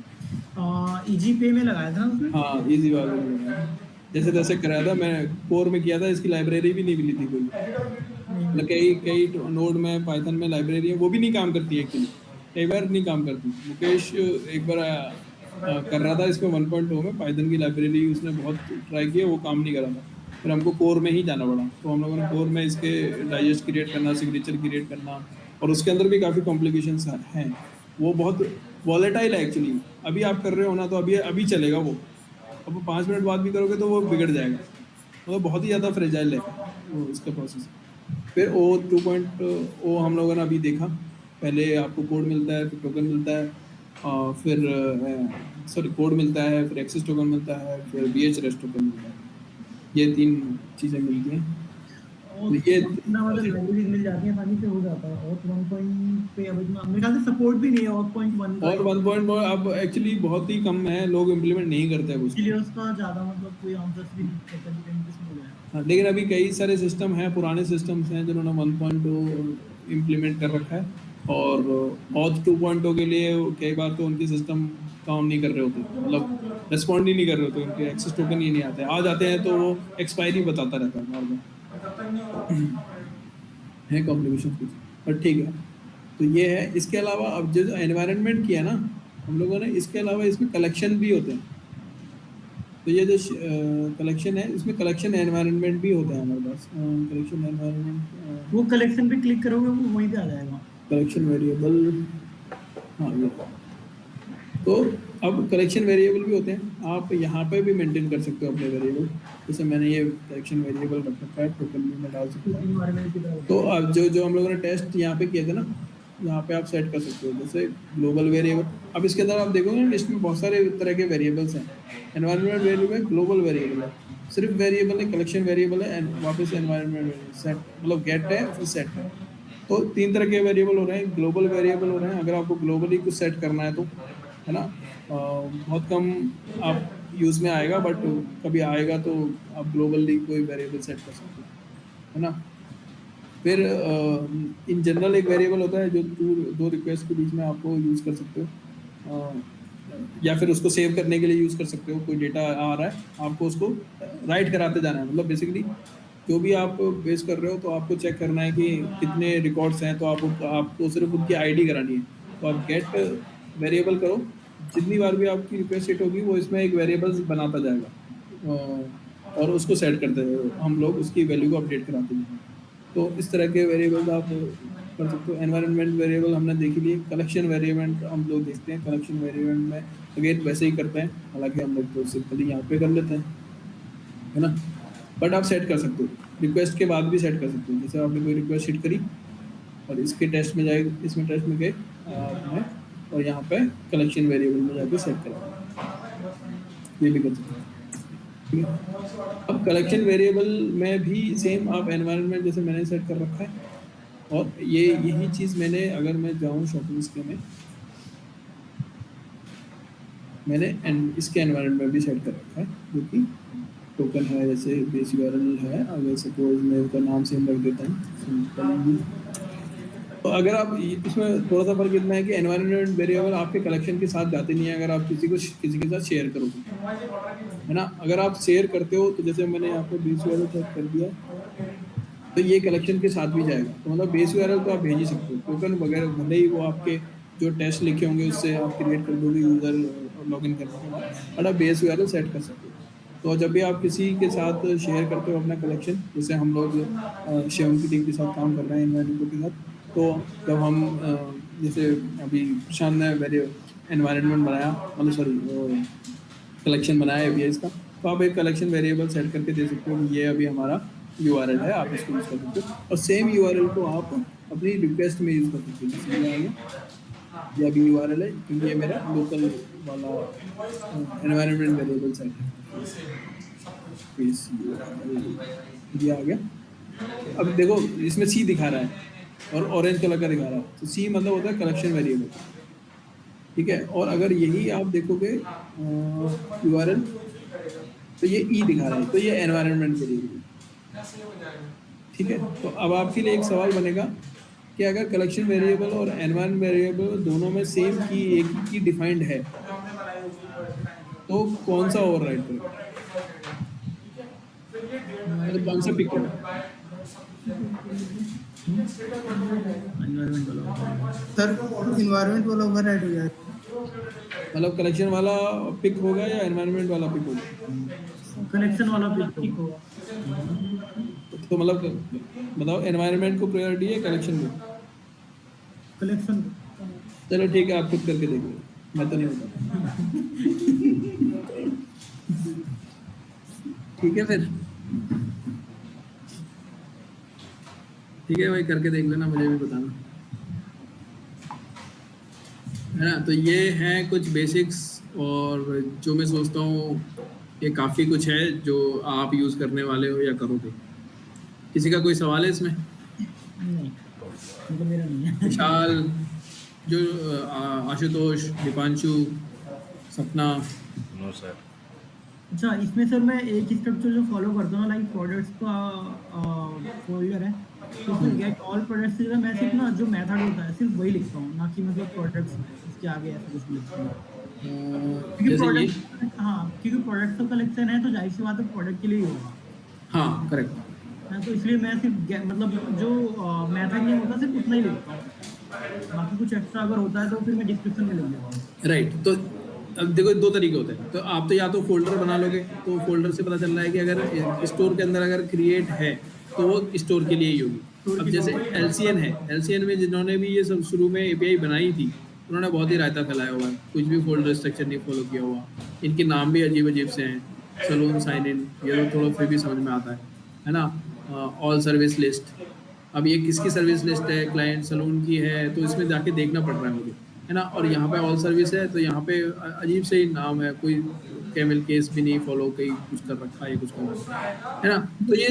है। इजी पे में लगाया था उसमें। हाँ, इजी वाला लगाया। जैसे तैसे कराया था, मैं कोर में किया था, इसकी लाइब्रेरी भी नहीं मिली थी कोई। मतलब कई नोड में पाइथन में लाइब्रेरी है, वो भी नहीं काम करती है एक्चुअली, कई बार नहीं काम करती। मुकेश एक बार कर रहा था इसमें 1.0 में पाइथन की लाइब्रेरी, उसने बहुत ट्राई किया, वो काम नहीं करा था। फिर हमको कोर में ही जाना पड़ा। तो हम लोगों ने कोर में इसके डाइजेस्ट क्रिएट करना, सिग्नेचर क्रिएट करना, और उसके अंदर भी काफ़ी कॉम्प्लिकेशंस हैं। वो बहुत वॉलेटाइल है एक्चुअली। अभी आप कर रहे हो ना तो अभी चलेगा वो, अब 5 मिनट बाद भी करोगे तो वो बिगड़ जाएगा। मतलब बहुत ही ज़्यादा फ्रेजाइल है वो इसका प्रोसेस। फिर ओ 2.0 हम लोगों ने अभी देखा। पहले आपको कोड मिलता है, फिर टोकन मिलता है, फिर कोड मिलता है, फिर एक्सेस टोकन मिलता है, फिर बीएच रेस्ट टोकन मिलता है। ये 3 चीज़ें मिलती हैं। ये लाइब्रेरीज मिल जाती है, आसानी से हो जाता है। और 1 पे अब इतना मेरे ख्याल से सपोर्ट भी नहीं है। और 1 और 1.1 अब एक्चुअली बहुत ही कम है, लोग इम्प्लीमेंट नहीं करते हैं उसको। इसलिए उसका ज़्यादा मतलब कोई आंसर्स भी नहीं कहता कि इंटरेस्ट हो गया। हाँ, लेकिन अभी कई सारे सिस्टम हैं, पुराने सिस्टम्स हैं जिन्होंने 1.2 इम्प्लीमेंट कर रखा है, और ऑथ 2.0 के लिए कई बार तो उनके सिस्टम काम नहीं कर रहे होते, मतलब रिस्पॉन्ड ही नहीं कर रहे होते, उनके एक्सेस टोकन ही नहीं आते। आ जाते हैं तो वो एक्सपायरी बताता रहता है नॉर्मल है कॉम्प्लिकेशन कुछ, पर ठीक है। तो ये है। इसके अलावा अब जो एनवायरनमेंट किया ना हम लोगों ने, इसके अलावा इसमें कलेक्शन भी होते हैं। तो ये जो कलेक्शन है, इसमें कलेक्शन एनवायरनमेंट भी होता है हमारे पास। कलेक्शन एनवायरनमेंट, वो कलेक्शन पे क्लिक करोगे वो वहीं पे आ जाएगा। कलेक्शन वेरिएबल, हाँ ये। तो अब कलेक्शन वेरिएबल भी होते हैं, आप यहाँ पे भी मेंटेन कर सकते हो अपने वेरिएबल। जैसे मैंने ये कलेक्शन वेरिएबल रख रखा है, टोकन भी मैं डाल सकता हूँ। इन्वायरमेंट की तरह तो अब जो हम लोगों ने टेस्ट यहाँ पे किए थे ना, यहाँ पे आप सेट कर सकते हो जैसे ग्लोबल वेरिएबल। अब इसके अंदर आप देखोगे ना, लिस्ट में बहुत सारे तरह के वेरिएबल्स हैं। एनवायरनमेंट वेरिएबल, ग्लोबल वेरिएबल है, सिर्फ वेरिएबल है, कलेक्शन वेरिएबल है, एंड वापस एनवायरनमेंट सेट, मतलब गेट है फिर सेट है। तो 3 तरह के वेरिएबल हो रहे हैं, ग्लोबल वेरिएबल हो रहे हैं। अगर आपको ग्लोबली कुछ सेट करना है तो, है ना, बहुत कम आप यूज़ में आएगा, बट कभी आएगा तो आप ग्लोबली कोई वेरिएबल सेट कर सकते हो, है ना। फिर इन जनरल एक वेरिएबल होता है जो दो रिक्वेस्ट के बीच में आपको यूज़ कर सकते हो, या फिर उसको सेव करने के लिए यूज़ कर सकते हो। कोई डेटा आ रहा है, आपको उसको राइट कराते जाना है, मतलब बेसिकली जो भी आप बेस कर रहे हो तो आपको चेक करना है कि कितने रिकॉर्ड्स हैं, तो आपको सिर्फ उनकी आईडी करानी है। तो आप गेट वेरिएबल करो, जितनी बार भी आपकी रिक्वेस्ट हिट होगी वो इसमें एक वेरिएबल बनाता जाएगा, और उसको सेट करते हैं हम लोग, उसकी वैल्यू को अपडेट कराते हैं। तो इस तरह के वेरिएबल्स आप कर सकते हो। एनवायरनमेंट वेरिएबल हमने देख लिए। कलेक्शन वेरिएबल हम लोग देखते हैं। कलेक्शन वेरिएबल में अगेन वैसे ही करते हैं, हालांकि हम लोग तो सिंपली यहाँ पे कर लेते हैं, है ना। बट आप सेट कर सकते हो, रिक्वेस्ट के बाद भी सेट कर सकते हो। जैसे आपने कोई रिक्वेस्ट हिट करी और इसके टेस्ट में जाए, इसमें टेस्ट में गए आपने, और यहाँ पे कलेक्शन वेरिएबल में जाके सेट करें, ये भी कर सकते हैं, ठीक है। अब कलेक्शन वेरिएबल में भी सेम आप एनवायरनमेंट जैसे मैंने सेट कर रखा है, और यही चीज़ मैंने, अगर मैं जाऊँ शॉपिंग इसके में, मैंने इसके एनवायरनमेंट में भी सेट कर रखा है, जो कि टोकन है, जैसे बेस यूआरएल है। अगर सपोज मैं उसका नाम सेम रख देता हूँ सिंपल। तो अगर आप इसमें थोड़ा सा फर्क इतना है कि एनवायरनमेंट वेरिएबल आपके कलेक्शन के साथ जाते नहीं है, अगर आप किसी के साथ शेयर करोगे, है ना। अगर आप शेयर करते हो तो जैसे मैंने यहाँ पे बेस यूआरएल सेट कर दिया, तो ये कलेक्शन के साथ भी जाएगा। तो मतलब बेस यूआरएल तो आप भेज ही सकते हो, टोकन वगैरह भले ही वो आपके जो टेस्ट लिखे होंगे उससे आप क्रिएट कर दोगे यूज़र लॉगिन करने के बाद, और आप बेस यूआरएल सेट कर सकते हो। तो जब भी आप किसी के साथ शेयर करते हो अपना कलेक्शन, जैसे हम लोग शिवम की टीम के साथ काम कर रहे हैं एनवायरनमेंट के साथ, तो जब हम जैसे अभी प्रशांत ने मेरे एनवायरनमेंट बनाया, मतलब सॉरी कलेक्शन बनाया APIs का, तो आप एक कलेक्शन वेरिएबल सेट करके दे सकते हो, ये अभी हमारा URL है, आप इसको यूज़ कर सकते हो। और सेम URL को आप अपनी रिक्वेस्ट में यूज़ कर सकते हो। जैसे ये अभी URL है, क्योंकि ये मेरा लोकल वाला एनवायरनमेंट वेरिएबल सेट है। ये आ गया। अब देखो इसमें C दिखा रहा है और ऑरेंज कलर का दिखा रहा है, तो C मतलब होता है कलेक्शन वेरिएबल, ठीक है। और अगर यही आप देखोगे URL, तो ये E दिखा रहा है, तो ये एनवायरनमेंट वेरिएबल, ठीक है। तो अब आपके लिए एक सवाल बनेगा कि अगर कलेक्शन वेरिएबल और एनवायरनमेंट वेरिएबल दोनों में सेम की एक ही की डिफाइंड है, तो कौन सा ओवरराइड करेगा, मतलब कौन सा पिक करेगा? एनवायरनमेंट वाला सर इन्वायरमेंट वाला ओवरराइड हो जाए, मतलब कलेक्शन वाला पिक होगा या एनवायरनमेंट वाला पिक होगा? कलेक्शन वाला पिक होगा। तो मतलब बताओ, एनवायरनमेंट को प्रायोरिटी है कलेक्शन को? कलेक्शन चलो ठीक है, आप खुद करके देख लो, मैं तो नहीं बता। ठीक है फिर, ठीक है भाई, करके देख लेना, मुझे भी बताना, है ना। तो ये हैं कुछ बेसिक्स, और जो मैं सोचता हूँ ये काफ़ी कुछ है जो आप यूज़ करने वाले हो या करोगे। किसी का कोई सवाल है इसमें? नहीं, मतलब मेरा नहीं है। विशाल, जो आशुतोष, दीपांशु, सपना? No sir. अच्छा, इसमें सर मैं एक स्ट्रक्चर जो फॉलो करता हूँ, लाइक प्रोडक्ट्स का फोल्डर है, तो उसमें गेट ऑल प्रोडक्ट्स से मैं सिर्फ ना जो मेथड होता है सिर्फ वही लिखता हूँ, ना कि मतलब प्रोडक्ट्स इसके आगे ऐसा कुछ लिखता हूँ। क्योंकि जैसे ये, प्रोडक्ट, हाँ, क्योंकि प्रोडक्ट का कलेक्शन है तो जाहिर सी बात है प्रोडक्ट के लिए ही होगा, हाँ करेक्ट, है। तो इसलिए मैं सिर्फ मतलब जो मेथड नहीं होता सिर्फ उतना ही लिखता हूँ, बाकी कुछ एक्स्ट्रा अगर होता है तो फिर मैं डिस्क्रिप्शन में लिख देता हूँ। राइट। तो अब देखो दो तरीके होते हैं, तो आप तो या तो फोल्डर बना लोगे, तो फोल्डर से पता चल रहा है कि अगर स्टोर के अंदर अगर क्रिएट है तो वो स्टोर के लिए ही होगी। अब जैसे LCN है, LCN में जिन्होंने भी ये सब शुरू में API बनाई थी, उन्होंने बहुत ही रायता फैलाया हुआ है, कुछ भी फोल्डर स्ट्रक्चर नहीं फॉलो किया हुआ। इनके नाम भी अजीब अजीब से हैं, सलून साइन इन, ये तो थोड़ा फिर भी समझ में आता है ना। ऑल सर्विस लिस्ट, अब ये किसकी सर्विस लिस्ट है? क्लाइंट सलून की है, तो इसमें जाके देखना पड़ रहा है मुझे, है ना। और यहाँ पे ऑल सर्विस है, तो यहाँ पे अजीब से ही नाम है, कोई कैमल केस भी नहीं फॉलो, कहीं कुछ कर रखा है, कुछ कर रखा है ना। तो ये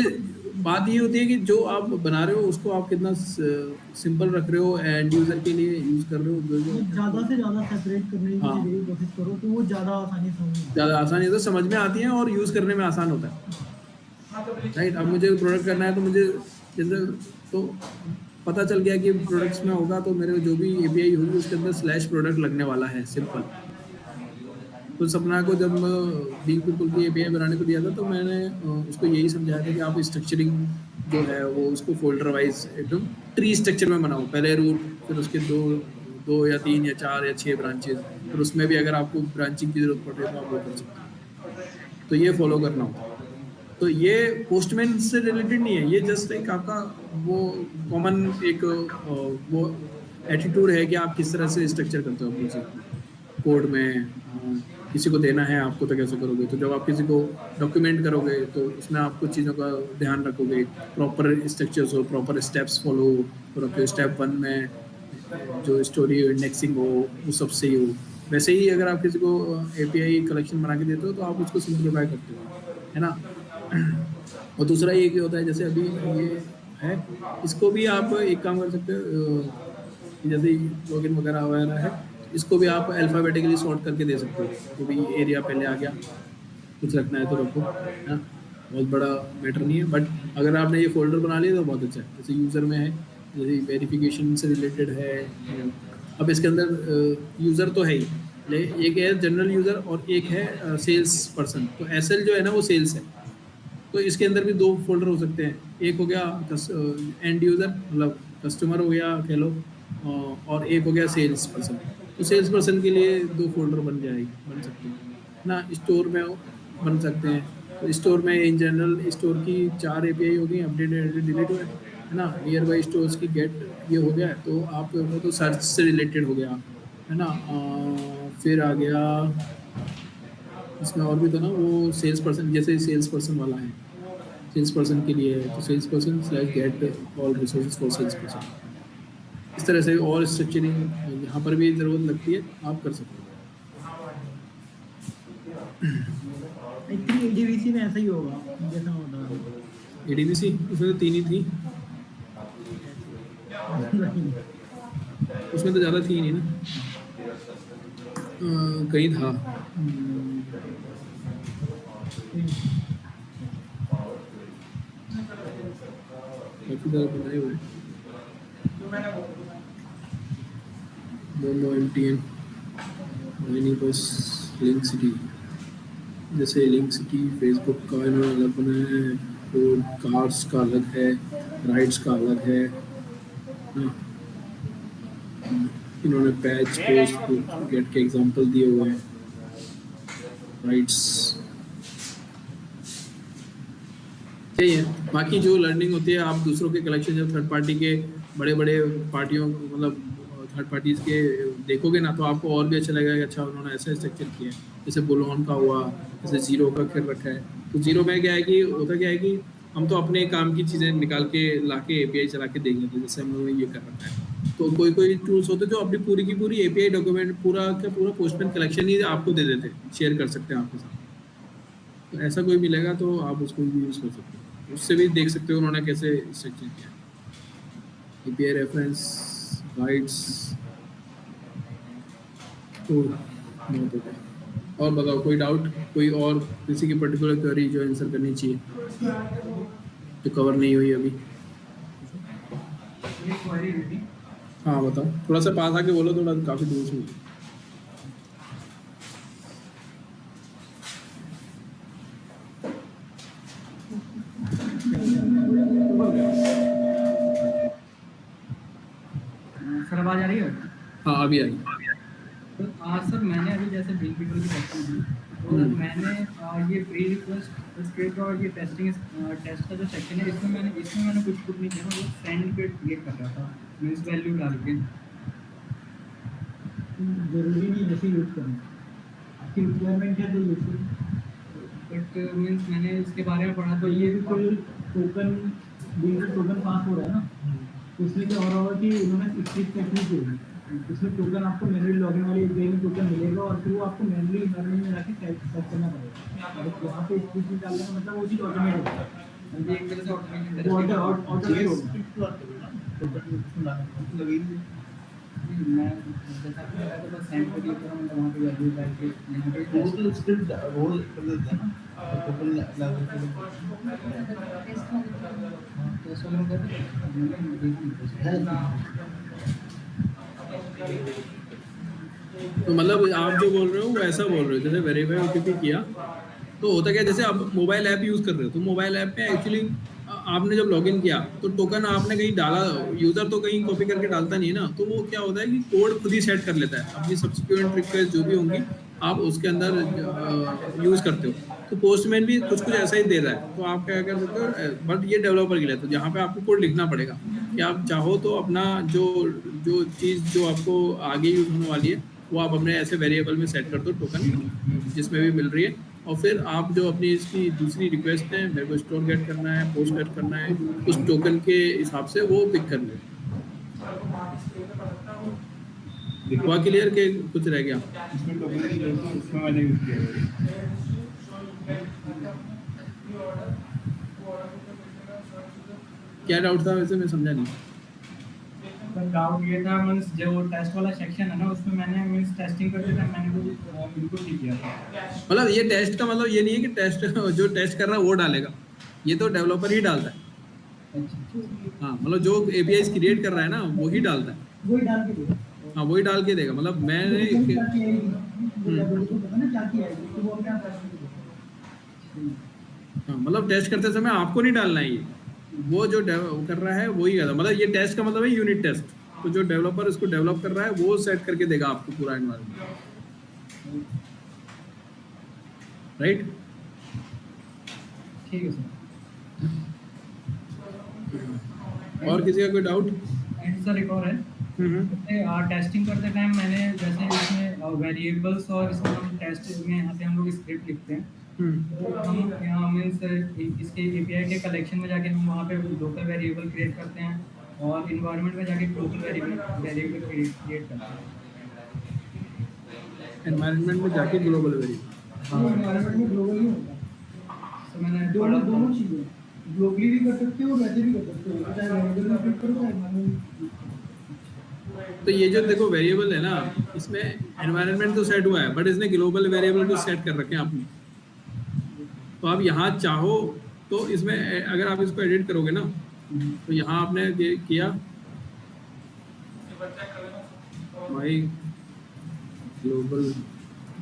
बात ये होती है कि जो आप बना रहे हो उसको आप कितना सिंपल रख रहे हो, एंड यूजर के लिए यूज कर रहे हो, जो ज़्यादा से ज़्यादा सेपरेट करने की हाँ। कोशिश करो तो वो ज़्यादा आसानी से होगी। ज़्यादा आसानी से समझ में आती है और यूज़ करने में आसान होता है, राइट। अब मुझे प्रोडक्ट करना है तो मुझे जैसे तो पता चल गया कि प्रोडक्ट्स में होगा तो मेरे जो भी एपीआई होगी उसके अंदर स्लैश प्रोडक्ट लगने वाला है, सिंपल। तो सपना को जब बिग पीपल की एपीआई बनाने को दिया था तो मैंने उसको यही समझाया था कि आप स्ट्रक्चरिंग जो है वो उसको फोल्डर वाइज एकदम ट्री स्ट्रक्चर में बनाओ, पहले रूट, फिर उसके दो या 3 या 4 या 6 ब्रांचेज, फिर उसमें भी अगर आपको ब्रांचिंग की जरूरत पड़े तो आप वो कर सकते हो। तो ये फॉलो करना होता है। तो ये पोस्टमैन से रिलेटेड नहीं है, ये जस्ट एक आपका वो कॉमन एक वो एटीट्यूड है कि आप किस तरह से स्ट्रक्चर करते हो अपनी चीज़ कोड में। किसी को देना है आपको तो कैसे करोगे, तो जब आप किसी को डॉक्यूमेंट करोगे तो उसमें आप कुछ चीज़ों का ध्यान रखोगे, प्रॉपर स्ट्रक्चर्स हो, प्रॉपर स्टेप्स फॉलो करोगे। स्टेप 1 में जो स्टोरी इंडेक्सिंग हो वो सब सही हो। वैसे ही अगर आप किसी को एपीआई कलेक्शन बना के देते हो तो आप उसको सिंप्लीफाई करते हो, है ना। और दूसरा ये कि होता है जैसे अभी ये है, इसको भी आप एक काम कर सकते हो, जैसे लॉगिन वगैरह वगैरह है, इसको भी आप अल्फ़ाबेटिकली सॉर्ट करके दे सकते हो। तो भी एरिया पहले आ गया, कुछ रखना है तो रखो, है ना, बहुत बड़ा मैटर नहीं है। बट अगर आपने ये फोल्डर बना लिया तो बहुत अच्छा है। जैसे यूज़र में है, जैसे वेरिफिकेशन से रिलेटेड है। अब इसके अंदर यूज़र तो है ही, एक है जनरल यूज़र और एक है सेल्स पर्सन। तो एसएल जो है ना वो सेल्स है, तो इसके अंदर भी 2 फोल्डर हो सकते हैं। एक हो गया एंड यूज़र, मतलब कस्टमर हो गया कह लो, और एक हो गया सेल्स पर्सन। तो सेल्स पर्सन के लिए 2 फोल्डर बन सकते हैं ना। स्टोर में बन सकते हैं, तो स्टोर में इन जनरल स्टोर की 4 एपीआई हो गई, अपडेट डिलीट हुए, है ना। नियर बाई स्टोर्स की गेट ये हो गया, तो आप वो तो सर्च से रिलेटेड हो गया, है ना। फिर आ गया इसमें और भी था ना वो सेल्स पर्सन, जैसे सेल्स पर्सन वाला है, सेल्स पर्सन के लिए है तो sales person slash get all resources for sales person. इस तरह से और स्ट्रक्चरिंग यहाँ पर भी ज़रूरत लगती है, आप कर सकते हो। आई थिंक एडीवीसी में ऐसा ही होगा जैसा मैं बता रहा हूँ। एडीबीसी उसमें तो 3 ही थी, उसमें तो ज़्यादा थी नहीं ना, कहीं था। काफ़ी ज़्यादा बनाए हुए दोनों MTN नहीं, बस लिंक सिटी, जैसे लिंक सिटी फेसबुक का इन्होंने अलग बनाया है, तो कार्स का अलग है, राइड्स का अलग है ना। इन्होंने पैच पोस्ट गेट के एग्जांपल दिए हुए हैं, राइड्स यही है। बाकी जो लर्निंग होती है आप दूसरों के कलेक्शन, जब थर्ड पार्टी के बड़े बड़े पार्टियों मतलब थर्ड पार्टीज के देखोगे ना, तो आपको और भी अच्छा लगेगा कि अच्छा उन्होंने ऐसा स्ट्रक्चर किया है। जैसे बुलहन का हुआ, जैसे जीरो का कर रखा है। तो जीरो में क्या है कि होता क्या है कि हम तो अपने काम की चीज़ें निकाल के ला के एपीआई चला के देख लेते हैं, जैसे हम लोगों ने ये कर रखा है। तो कोई टूल्स होते हैं जो अपनी पूरी की पूरी एपीआई डॉक्यूमेंट पूरा का पूरा पोस्टमैन कलेक्शन ही आपको दे देते हैं, शेयर कर सकते हैं आपके साथ। तो ऐसा कोई मिलेगा तो आप उसको भी यूज़ कर सकते हो, उससे भी देख सकते हो उन्होंने कैसे स्ट्रक्चर किया। एपीआई रेफरेंस गाइड्स तो बहुत हो गया। और बताओ कोई डाउट, कोई और किसी की पर्टिकुलर क्वेरी जो आंसर करनी चाहिए तो कवर नहीं हुई अभी। एक क्वेरी थी। हाँ बताओ, थोड़ा सा पास आके बोलो, थोड़ा काफ़ी दूर से। सर आवाज आ रही है? हाँ अभी आई। तो आज सर मैंने अभी जैसे बिग पीपल की टेस्टिंग की, तो मैंने ये प्री रिक्वेस्ट स्क्रिप्ट और ये टेस्टिंग टेस्ट का जो सेक्शन है इसमें मैंने कुछ नहीं किया, मतलब सेंड पे क्लिक कर रहा था मीन्स वैल्यू डाल के। जरूरी नहीं जैसे यूज़ करना, आपकी रिक्वायरमेंट है तो यूज़ करो। बट मीन्स मैंने इसके बारे में पढ़ा तो ये भी कोई टोकन डिजिटल टोकन पास हो रहा है ना, तो इसमें क्या हो रहा होगा कि उन्होंने स्क्रिप्ट टेक्निक होगी, इसमें टोकन आपको मैनुअली लॉगिन वाली एपीआई में टोकन मिलेगा और फिर वो आपको मैनुअली इन्वायरमेंट में जाके सेट करना पड़ेगा। और यहाँ पे स्क्रिप्ट डालने का मतलब वो चीज़ ऑटोमेट होता अभी एक तरह से ऑटोमेशन वो ऑटो टेस्टिंग ऑटो हो गया। मैं जैसा आपने बताया था बस सेंड पे क्लिक करो मतलब वहाँ पे वैल्यू डाल के यहाँ पे टेस्ट टेस्ट वगैरह कर मैंने देखी तो मतलब आप जो बोल रहे हो वो ऐसा बोल रहे हो, जैसे वेरीफाई ओटीपी किया तो होता क्या, जैसे आप मोबाइल ऐप यूज कर रहे हो तो मोबाइल ऐप में एक्चुअली आपने जब लॉगिन किया तो टोकन आपने कहीं डाला, यूजर तो कहीं कॉपी करके डालता नहीं है ना, तो वो क्या होता है कि कोड खुद ही सेट कर लेता है अपनी सब्सिक्वेंट रिक्वेस्ट जो भी होंगी आप उसके अंदर यूज करते हो। तो पोस्टमैन भी कुछ कुछ ऐसा ही दे रहा है, तो आप क्या कर सकते हो, बट ये डेवलपर के लिए तो जहाँ पे आपको कोड लिखना पड़ेगा कि आप चाहो तो अपना जो जो चीज़ जो आपको आगे यूज होने वाली है वो आप अपने ऐसे वेरिएबल में सेट कर दो टोकन जिसमें भी मिल रही है, और फिर आप जो अपनी इसकी दूसरी रिक्वेस्ट है मेरे को स्टोर गेट करना है, पोस्ट गेट करना है, उस टोकन के हिसाब से वो पिक कर ले। हुआ क्लियर के कुछ रह गया? इसमें टोकन की जरूरत है, इसमें मैंने यूज किया है। क्या डाउट था वैसे, मैं समझा नहीं। डाउट ये था मींस जो टेस्ट वाला सेक्शन है ना उसमें मैंने मींस टेस्टिंग करते टाइम मैंने वो बिल्कुल नहीं किया था। मतलब ये टेस्ट का मतलब ये नहीं है कि टेस्ट जो टेस्ट कर रहा है वो डालेगा, ये तो डेवलपर ही डालता है। हाँ मतलब जो एपीआई क्रिएट कर रहा है ना वो ही डालता है, वही डाल के दे। हाँ वही डाल के देगा। मतलब मैंने क्या किया है वो डेवलपर को पता ना क्या किया है तो वो अपने आप टेस्ट कर देगा। हाँ मतलब टेस्ट करते समय आपको नहीं डालना है, ये वो जो कर रहा है वही करता है। मतलब ये टेस्ट का मतलब है यूनिट टेस्ट, तो जो डेवलपर इसको डेवलप कर रहा है वो सेट करके देगा आपको पूरा एनवायरनमेंट, राइट? ठीक है सर। और किसी का कोई डाउट? एंड सर एक और है, टेस्टिंग करते टाइम मैंने जैसे इसमें वेरिएबल्स और इसमें हम टेस्ट में यहाँ पे हम लोग स्क्रिप्ट लिखते हैं, तो हम यहाँ मीन्स इसके एपीआई के कलेक्शन में जाके हम वहाँ पे लोकल वेरिएबल क्रिएट करते हैं और इन्वायरमेंट में जाके ग्लोबल वेरिएबल क्रिएट करते हैं। एनवायरनमेंट में जाके ग्लोबल वेरिएबल, हाँ एनवायरनमेंट में ग्लोबल ही होता है। तो मैंने दोनों चीजें ग्लोबली भी कर सकते हो और वैसे भी कर सकते हो, चाहे वेरिएबल में क्लिक करो चाहे एनवायरनमेंट। तो ये जो देखो वेरिएबल है ना, इसमें एनवायरनमेंट तो सेट हुआ है बट इसने ग्लोबल वेरिएबल को सेट कर रखे हैं आपने। तो आप यहाँ चाहो तो इसमें अगर आप इसको एडिट करोगे ना तो यहाँ आपने ये किया भाई ग्लोबल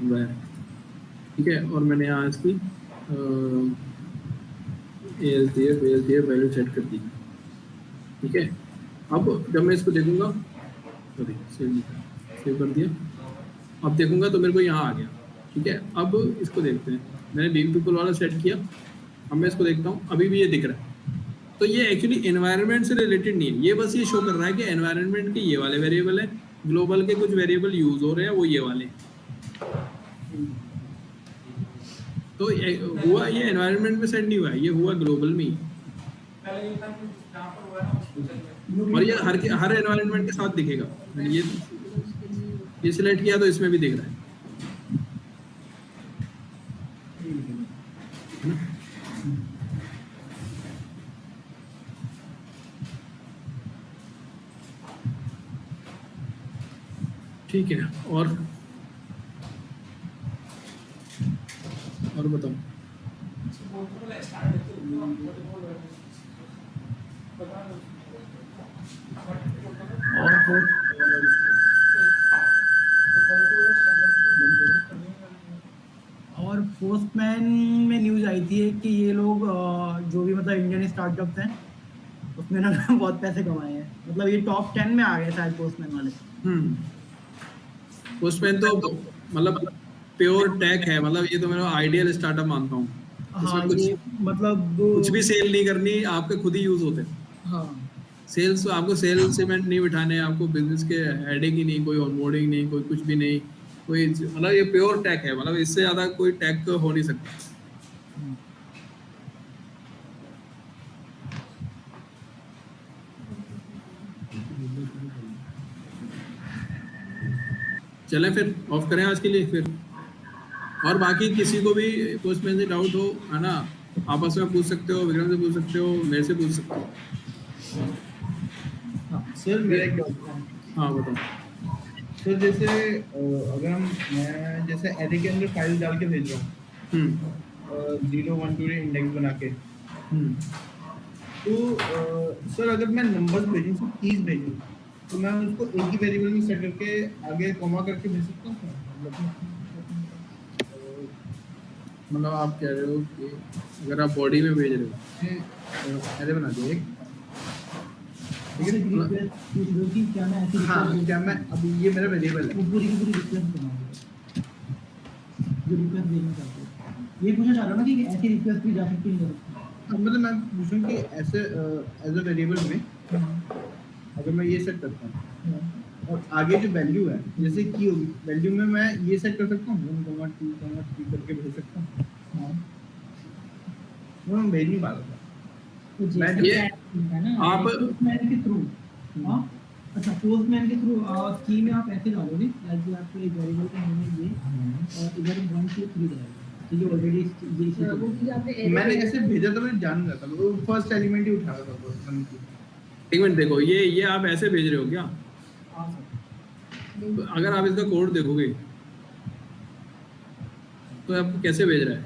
वेर, ठीक है, और मैंने यहाँ इसकी ASDF वैल्यू सेट कर दी, ठीक है। अब जब मैं इसको देखूंगा सॉरी सेव कर दिया, अब देखूंगा तो मेरे को यहाँ आ गया, ठीक है। अब इसको देखते हैं, मैंने बीम पीपल वाला सेट किया, अब मैं इसको देखता हूँ अभी भी ये दिख रहा है। तो ये एक्चुअली एनवायरनमेंट से रिलेटेड नहीं है, ये बस ये शो कर रहा है कि एनवायरनमेंट के ये वाले वेरिएबल है, ग्लोबल के कुछ वेरिएबल यूज हो रहे हैं वो ये वाले। तो हुआ ये एनवायरनमेंट में सेट नहीं हुआ है, ये हुआ ग्लोबल में ही। और ये हर एनवायरनमेंट के साथ दिखेगा। ये सिलेक्ट किया तो इसमें भी दिख रहा है, है ना? ठीक है, और बताओ। और पोस्टमैन में न्यूज़ आई थी कि ये लोग जो भी मतलब इंडियन स्टार्टअप्स हैं उसमें ना बहुत पैसे कमाए हैं, मतलब ये टॉप 10 में आ गए शायद पोस्टमैन वाले। पोस्टमैन तो मतलब प्योर टेक है, मतलब ये तो मेरा आइडियल स्टार्टअप मानता हूँ। हाँ कुछ ये मतलब कुछ भी सेल नहीं करनी, आपके खुद ही यूज होते हैं। हाँ सेल्स, आपको सेल्समैन नहीं बिठाने, आपको बिजनेस के हेडिंग ही नहीं, कोई ऑनबोर्डिंग नहीं, कोई कुछ भी नहीं, कोई मतलब ये प्योर टेक है, मतलब इससे ज्यादा कोई टेक हो नहीं सकता। चलें फिर ऑफ करें आज के लिए फिर, और बाकी किसी को भी पोस्टमैन से डाउट हो, है ना, आपस में पूछ सकते हो, विक्रम से पूछ सकते हो, मेरे से पूछ सकते हो। सर मेरा एक डाउट था। हाँ बताओ। सर जैसे अगर मैं जैसे एरे के अंदर फाइल डाल के भेज रहा हूँ 0 1 2 इंडेक्स बना के, हम्म। तो सर अगर मैं नंबर्स भेजूँ, सिर्फ कीज भेजूँ, तो मैं उसको एक ही वेरिएबल में सेट करके आगे कॉमा करके भेज सकता हूँ मतलब आप कह रहे हो कि अगर आप बॉडी में भेज रहे हो, एरे बना दिया एक, जैसे रिक्वेस्ट पूछ रहे हो कि क्या मैं ऐसी हाँ रिक्वेस्ट क्या मैं अभी ये मेरा वेरिएबल है, वो पूरी की पूरी रिक्वेस्ट बना दो जो रिक्वेस्ट देना चाहते हो। ये पूछना चाह रहा हूँ ना कि ऐसी रिक्वेस्ट भी जा सकती है नहीं जा सकती। मतलब मैं पूछूं कि ऐसे एज अ वेरिएबल में अगर मैं ये सेट करता हूँ और आगे जो वैल्यू है जैसे की होगी, वैल्यू में मैं ये सेट कर सकता हूँ 1 2 3 करके भेज सकता हूँ। हाँ वो मैं भेज नहीं पा रहा था। तो मैं जैसे ये है ना आप- पोस्टमैन के थ्रू, हाँ अच्छा पोस्टमैन के थ्रू की में आप ऐसे डालोगे एज आपको एक वेरिएबल का नाम है ये और इधर 1 2 3 डालोगे तो ये ऑलरेडी ये इसी वो कि आपने मैंने कैसे भेजा था मैं जान रहा था, वो फर्स्ट एलिमेंट ही उठा रहा था वो वन की। एक मिनट देखो, ये आप ऐसे भेज रहे हो क्या? हाँ सर तो अगर आप इसका कोड देखोगे तो आपको कैसे भेज रहा है?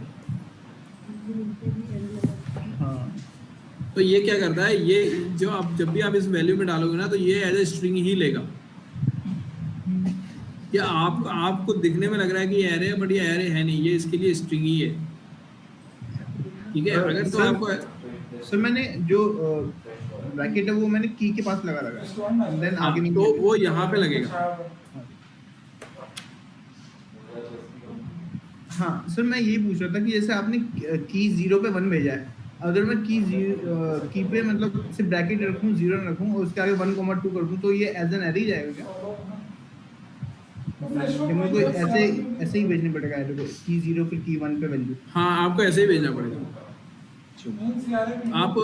हाँ तो ये क्या करता है, ये जो आप जब भी आप इस वैल्यू में डालोगे ना तो ये एज ए स्ट्रिंग ही लेगा। या आपको दिखने में लग रहा है कि ये एरे है, बट ये एरे है नहीं, ये इसके लिए स्ट्रिंग ही है। ठीक है, अगर तो सर- आपको सर मैंने जो ब्रैकेट है वो मैंने की के पास लगा है, देन हाँ, आगे नहीं तो वो यहाँ पे लगेगा। हाँ सर मैं यही पूछ रहा था कि जैसे आपने की 0 पे 1 भेजा है, अगर मैं की पे मतलब सिर्फ ब्रैकेट रखूं 0 ना रखूं और उसके आगे 1 2 कर दूं तो ये एज एन एरे ही जाएगा क्या? कि मेरे को ऐसे ही भेजने पड़ेगा एरे को, की 0 फिर की 1 पे वैल्यू। हाँ, आपको ऐसे ही भेजना पड़ेगा। आप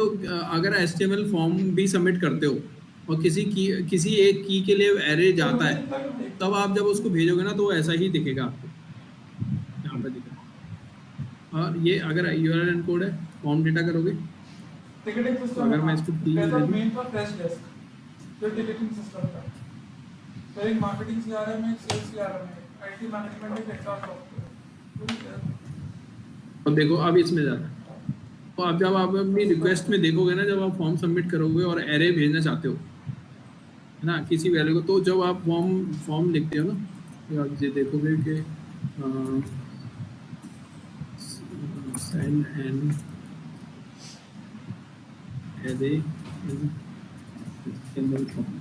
अगर HTML फॉर्म भी सबमिट करते हो और किसी एक की के लिए एरे जाता है, तब आप जब उसको भेजोगे ना तो वो ऐसा ही दिखेगा आपको, यहाँ पे दिखेगा। और ये अगर URL एनकोड है, फॉर्म डेटा करोगे टिकटिंग तो सिस्टम अगर मैं इसको की पहला दे दूं, मेन था फ्रेश डेस्क, फिर टिकटिंग सिस्टम था, फिर एक मार्केटिंग CRM में, एक सेल्स CRM में, IT मैनेजमेंट में, एक सॉफ्टवेयर। और देखो अब इसमें जा रहा है। तो अब जब आप अपनी रिक्वेस्ट में देखोगे ना, जब आप फॉर्म सबमिट करोगे और एरे भेजना चाहते हो, है ना, किसी वैल्यू को, तो जब आप फॉर्म लिखते हो ना, तो आप ये देखोगे कि send an array in the form।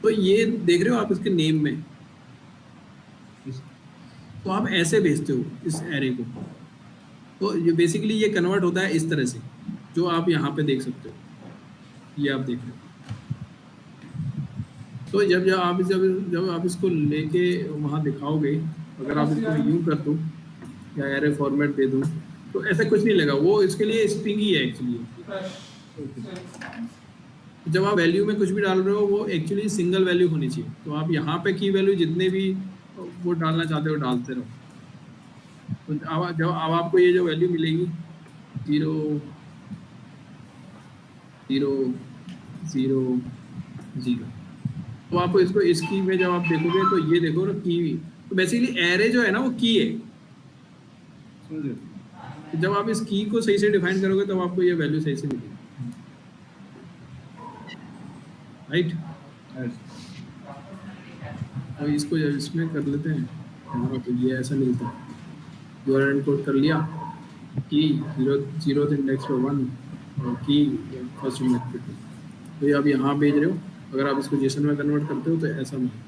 तो ये देख रहे हो आप इसके नेम में, तो आप ऐसे भेजते हो इस एरे को। तो ये बेसिकली ये कन्वर्ट होता है इस तरह से, जो आप यहाँ पे देख सकते हो, ये आप देख रहे हो। तो जब आप इसको लेके वहाँ दिखाओगे, अगर आप इसको यूँ कर दो या एरे फॉर्मेट दे दो तो ऐसा कुछ नहीं लगा, वो इसके लिए स्ट्रिंग ही है एक्चुअली। जब आप वैल्यू में कुछ भी डाल रहे हो वो एक्चुअली सिंगल वैल्यू होनी चाहिए। तो आप यहाँ पे की वैल्यू जितने भी वो डालना चाहते हो डालते रहो। तो अब आपको ये जो वैल्यू मिलेगी 0 0 0 0, तो आपको इसको इस की में जब आप देखोगे तो ये देखो ना की, तो बेसिकली एरे जो है ना वो की है। तो जब आप इस की को सही से डिफाइन करोगे तब आपको ये वैल्यू सही से मिलेगी, राइट। और इसको जब इसमें कर लेते हैं हाँ, तो ये ऐसा मिलता है। URL एनकोड कर लिया, की 0th इंडेक्स पे 1 और की फर्स्ट इंडेक्स पे 2। तो ये आप यहाँ भेज रहे हो, अगर आप इसको जेसन में कन्वर्ट करते हो तो ऐसा मिलता है,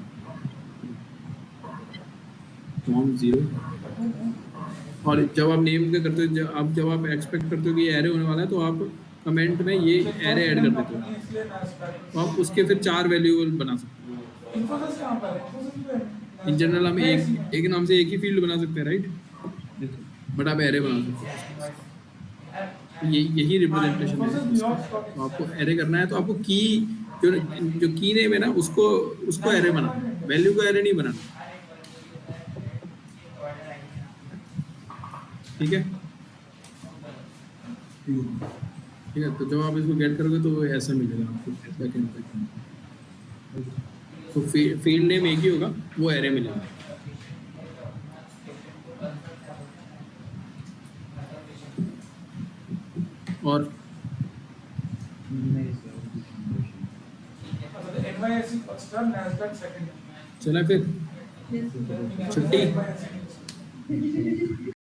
फॉर्म 0। और जब आप नेम के करते हो, जब आप एक्सपेक्ट करते हो कि ये एरे होने वाला है, तो आप कमेंट में ये एरे ऐड कर देते हो, इसलिए मैं स्टार्ट तो आप उसके फिर 4 वैल्यूएबल बना सकते हो। इन्फोसिस कहाँ पर है? इन्फोसिस पे इन जनरल हम एक नाम से एक ही फील्ड बना सकते हैं, राइट, बट आप एरे बना सकते हो। तो यही रिप्रेजेंटेशन है। तो आपको एरे करना है तो आपको की जो की नेम है ना उसको एरे बनाना, वैल्यू को एरे नहीं बनाना। ठीक है, ठीक है। तो जब आप इसको गेट करोगे तो वो ऐसा मिलेगा आपको बैकएंड पे। तो फील्ड नेम एक ही होगा, वो एरे मिलेगा। और NYSE first है, NASDAQ second है। चला फिर छुट्टी। NYSE